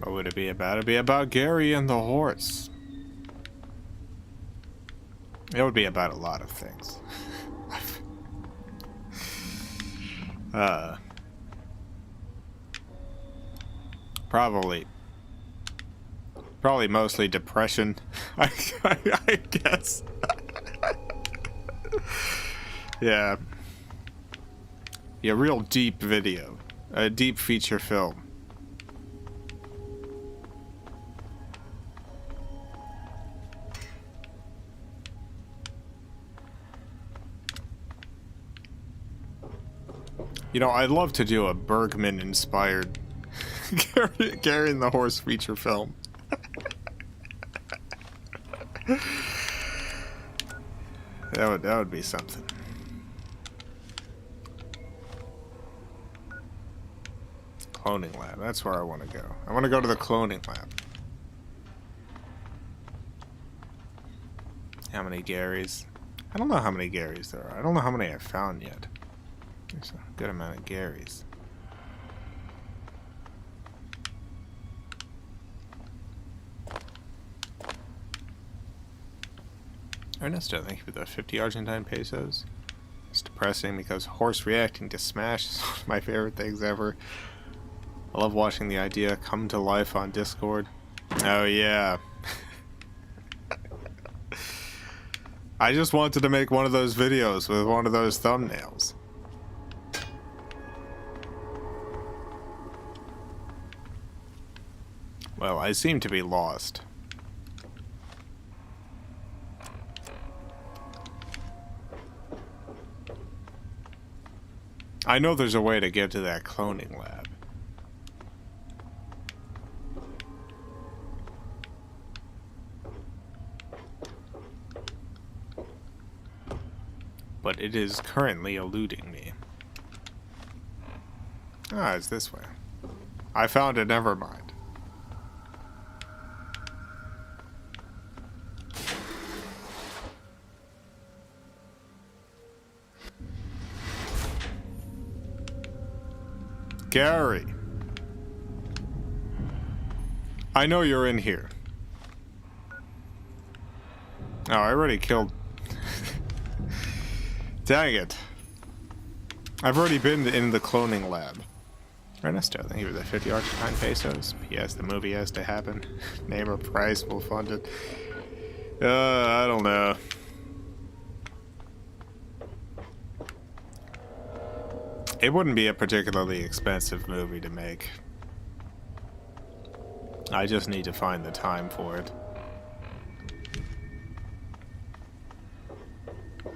What would it be about? It'd be about Gary and the Horse. It would be about a lot of things. Probably mostly depression, I guess. Yeah. Yeah, real deep video. A deep feature film. You know, I'd love to do a Bergman-inspired Gary and the Horse feature film. That would be something. Cloning lab, that's where I want to go. I want to go to the cloning lab. How many Garys? I don't know how many Garys there are. I don't know how many I've found yet. There's a good amount of Garys. Ernesto, thank you for the 50 Argentine pesos. It's depressing because horse reacting to Smash is one of my favorite things ever. I love watching the idea come to life on Discord. Oh yeah. I just wanted to make one of those videos with one of those thumbnails. Well, I seem to be lost. I know there's a way to get to that cloning lab. But it is currently eluding me. Ah, it's this way. I found it, never mind. Gary. I know you're in here. Oh, I already killed... Dang it. I've already been in the cloning lab. Ernesto, thank you for the 50 Argentine pesos. P.S. The movie has to happen. Name or price will fund it. I don't know. It wouldn't be a particularly expensive movie to make. I just need to find the time for it.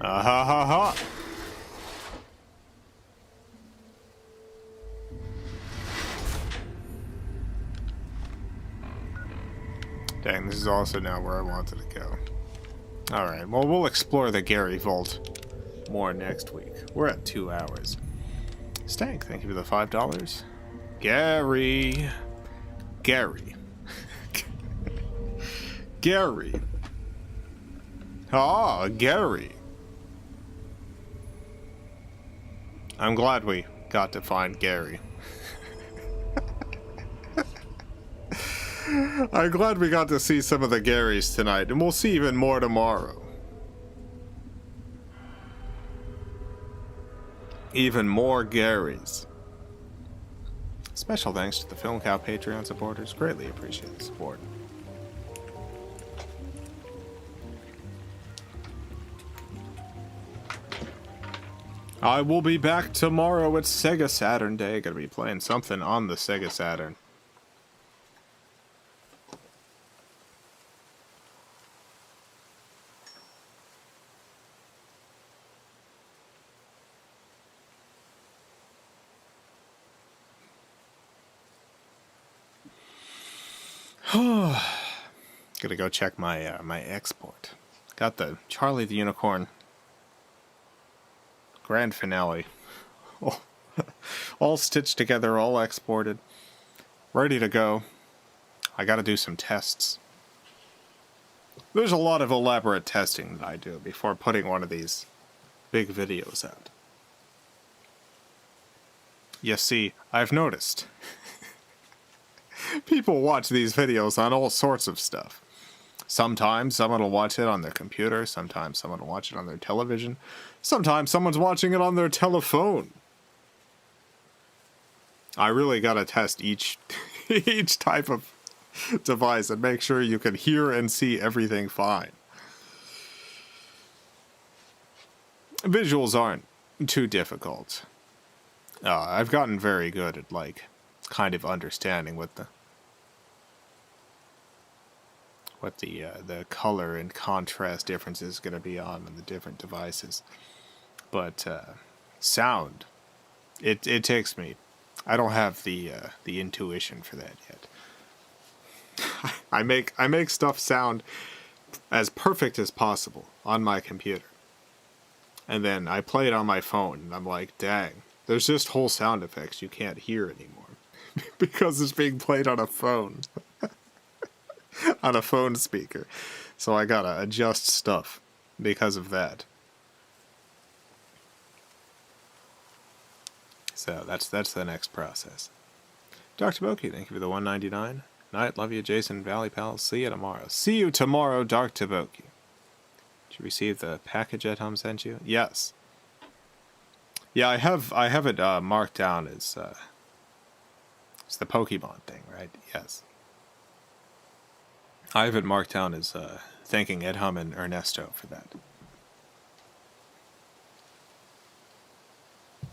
Ha ha ha! Dang, this is also now where I wanted to go. Alright, well, we'll explore the Gary Vault more next week. We're at 2 hours. Stank, thank you for the $5. Gary. Gary. Gary. Ah, Gary. I'm glad we got to find Gary. I'm glad we got to see some of the Garys tonight, and we'll see even more tomorrow. Even more Garys. Special thanks to the FilmCow Patreon supporters. Greatly appreciate the support. I will be back tomorrow. It's Sega Saturn Day. Gonna be playing something on the Sega Saturn. Gonna go check my my export. Got the Charlie the Unicorn grand finale all stitched together, all exported, ready to go. I gotta do some tests. There's a lot of elaborate testing that I do before putting one of these big videos out. You see, I've noticed people watch these videos on all sorts of stuff. Sometimes someone will watch it on their computer, sometimes someone will watch it on their television, sometimes someone's watching it on their telephone. I really gotta test each type of device and make sure you can hear and see everything fine. Visuals aren't too difficult. I've gotten very good at, like, kind of understanding what the color and contrast difference is going to be on the different devices. But sound, it takes me. I don't have the intuition for that yet. I make stuff sound as perfect as possible on my computer, and then I play it on my phone, and I'm like, dang, there's just whole sound effects you can't hear anymore because it's being played on a phone. On a phone speaker. So I gotta adjust stuff because of that. So that's the next process. Dr. Boki, thank you for the $1.99. Night, love you, Jason, Valley Pals. See you tomorrow. See you tomorrow, Dr. Boki. Did you receive the package Ed Hum sent you? Yes. Yeah, I have it marked down as it's the Pokemon thing, right? Yes. I have it marked down as thanking Ed Hum and Ernesto for that.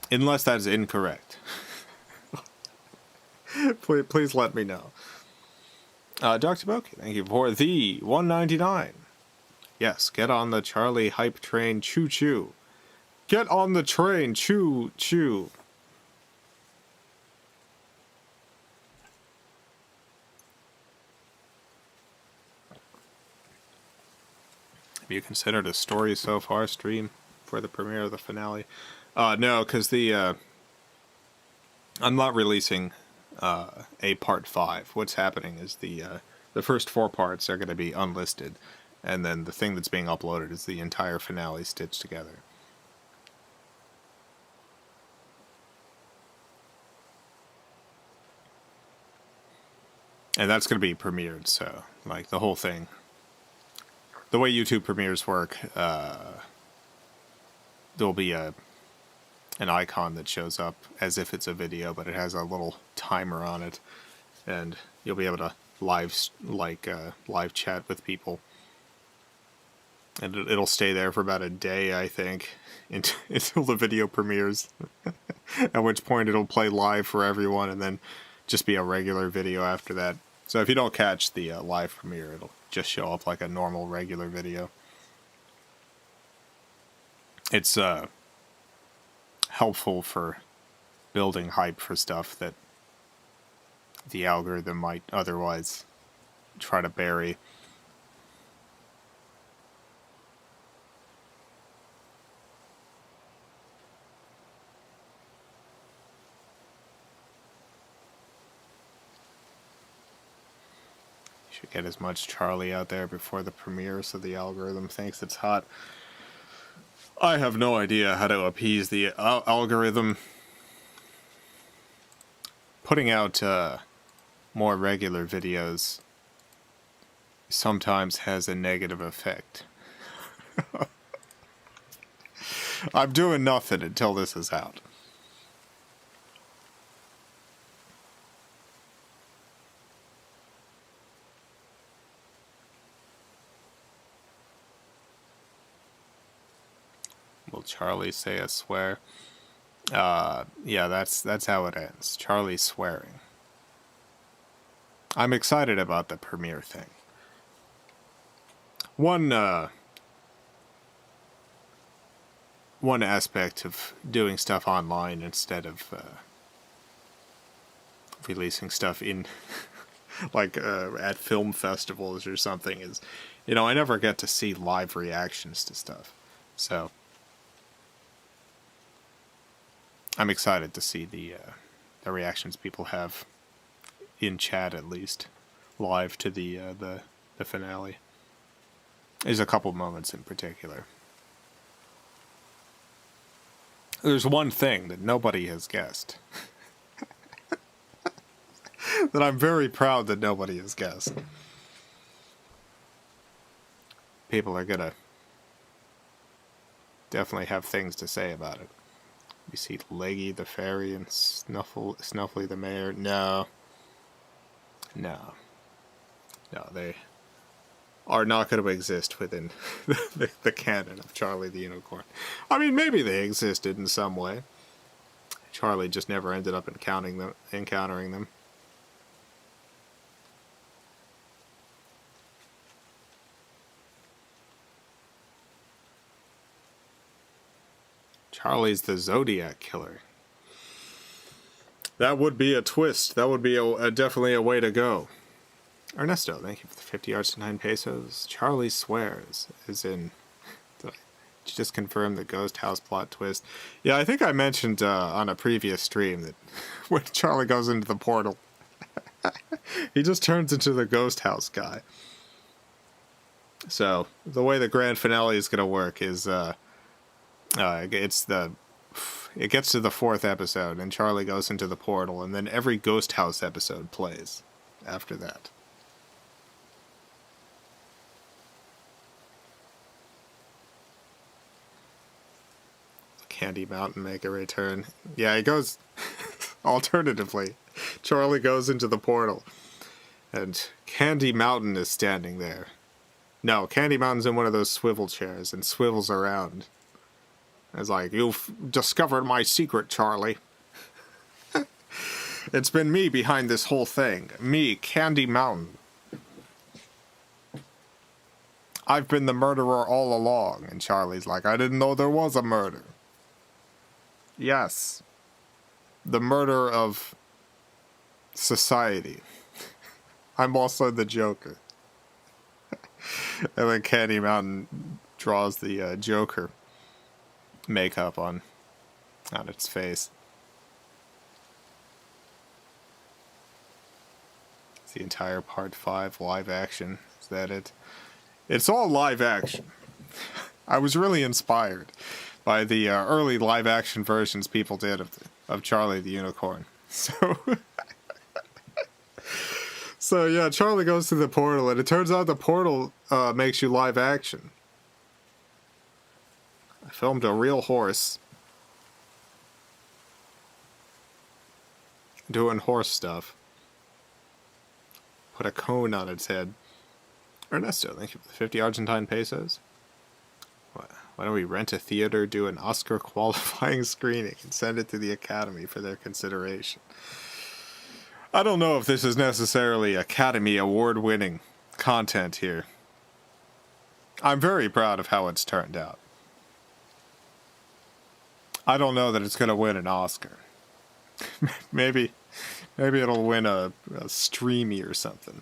Unless that is incorrect. please let me know. Dr. Boki, thank you for the $1.99. Yes, get on the Charlie hype train, choo-choo. Get on the train, choo-choo. Have you considered a Story So Far stream for the premiere of the finale? No, because I'm not releasing a part 5. What's happening is the first 4 parts are going to be unlisted, and then the thing that's being uploaded is the entire finale stitched together. And that's going to be premiered, so, like, the whole thing. The way YouTube premieres work, there'll be an icon that shows up as if it's a video, but it has a little timer on it, and you'll be able to live chat with people And it'll stay there for about a day, I think, until the video premieres. At which point it'll play live for everyone and then just be a regular video after that. So if you don't catch the live premiere, it'll just show up like a normal regular video. It's helpful for building hype for stuff that the algorithm might otherwise try to bury. Should get as much Charlie out there before the premiere so the algorithm thinks it's hot. I have no idea how to appease the algorithm. Putting out more regular videos sometimes has a negative effect. I'm doing nothing until this is out. Will Charlie say a swear? Yeah, that's how it ends. Charlie swearing. I'm excited about the premiere thing. One aspect of doing stuff online instead of releasing stuff in like at film festivals or something is, you know, I never get to see live reactions to stuff. So I'm excited to see the reactions people have in chat, at least live to the finale. There's a couple moments in particular. There's one thing that nobody has guessed. That I'm very proud that nobody has guessed. People are gonna definitely have things to say about it. We see Leggy the fairy and Snuffly the mayor. No, they are not going to exist within the canon of Charlie the Unicorn. I mean, maybe they existed in some way. Charlie just never ended up encountering them. Charlie's the Zodiac Killer. That would be a twist. That would be definitely a way to go. Ernesto, thank you for the 50 yards to 9 pesos. Charlie swears, as in, did you just confirm the ghost house plot twist? Yeah, I think I mentioned on a previous stream that when Charlie goes into the portal, he just turns into the ghost house guy. So, the way the grand finale is going to work is, it gets to the 4th episode, and Charlie goes into the portal, and then every Ghost House episode plays after that. Candy Mountain make a return. Yeah, it goes... Alternatively, Charlie goes into the portal, and Candy Mountain is standing there. No, Candy Mountain's in one of those swivel chairs, and swivels around. It's like, you've discovered my secret, Charlie. It's been me behind this whole thing. Me, Candy Mountain. I've been the murderer all along. And Charlie's like, I didn't know there was a murder. Yes. The murder of society. I'm also the Joker. And then Candy Mountain draws the Joker makeup on its face. It's the entire part 5 live action. Is that it? It's all live action. I was really inspired by the early live action versions people did of Charlie the Unicorn. So yeah, Charlie goes to the portal, and it turns out the portal makes you live action. I filmed a real horse doing horse stuff. Put a cone on its head. Ernesto, thank you for the 50 Argentine pesos. Why don't we rent a theater, do an Oscar qualifying screening, and send it to the Academy for their consideration? I don't know if this is necessarily Academy Award-winning content here. I'm very proud of how it's turned out. I don't know that it's going to win an Oscar. maybe it'll win a Streamy or something.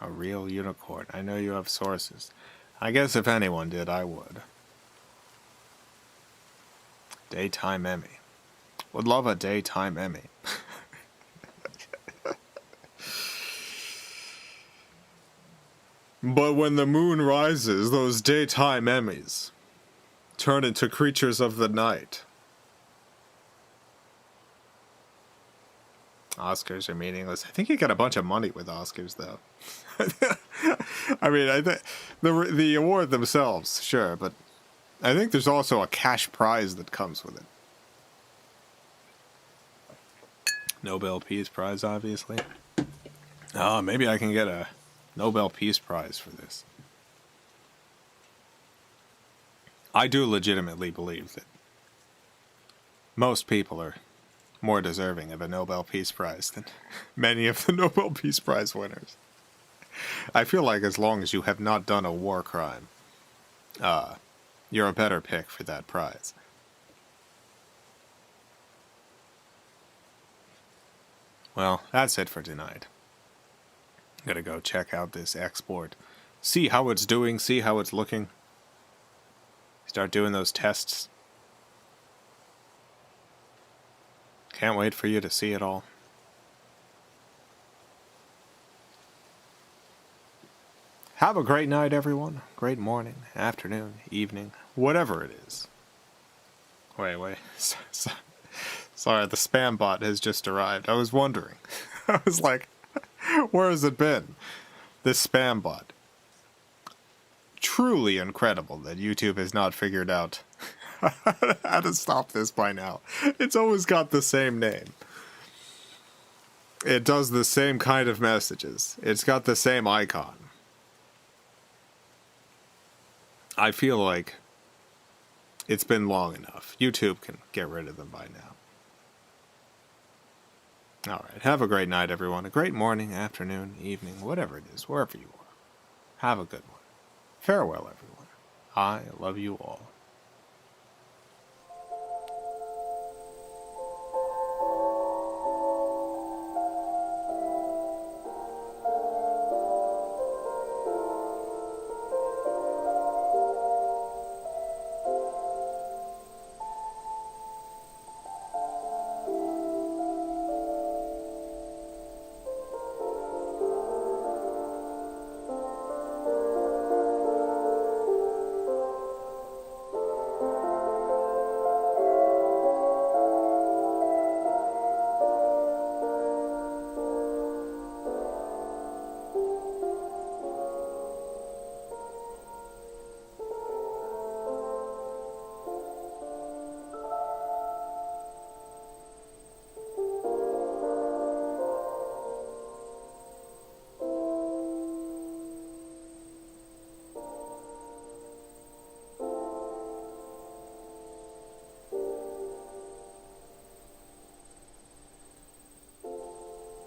A real unicorn. I know you have sources. I guess if anyone did, I would. Daytime Emmy. Would love a daytime Emmy. But when the moon rises, those daytime Emmys turn into creatures of the night. Oscars are meaningless. I think you get a bunch of money with Oscars, though. I mean, I think the award themselves, sure, but I think there's also a cash prize that comes with it. Nobel Peace Prize, obviously. Oh, maybe I can get a Nobel Peace Prize for this. I do legitimately believe that most people are more deserving of a Nobel Peace Prize than many of the Nobel Peace Prize winners. I feel like as long as you have not done a war crime, you're a better pick for that prize. Well, that's it for tonight. I'm gonna go check out this export. See how it's doing, see how it's looking. Start doing those tests. Can't wait for you to see it all. Have a great night, everyone. Great morning, afternoon, evening, whatever it is. Wait. Sorry, the spam bot has just arrived. I was wondering. I was like, where has it been? This spam bot. Truly incredible that YouTube has not figured out how to stop this by now. It's always got the same name. It does the same kind of messages. It's got the same icon. I feel like it's been long enough. YouTube can get rid of them by now. Alright, have a great night, everyone. A great morning, afternoon, evening, whatever it is, wherever you are. Have a good one. Farewell, everyone. I love you all.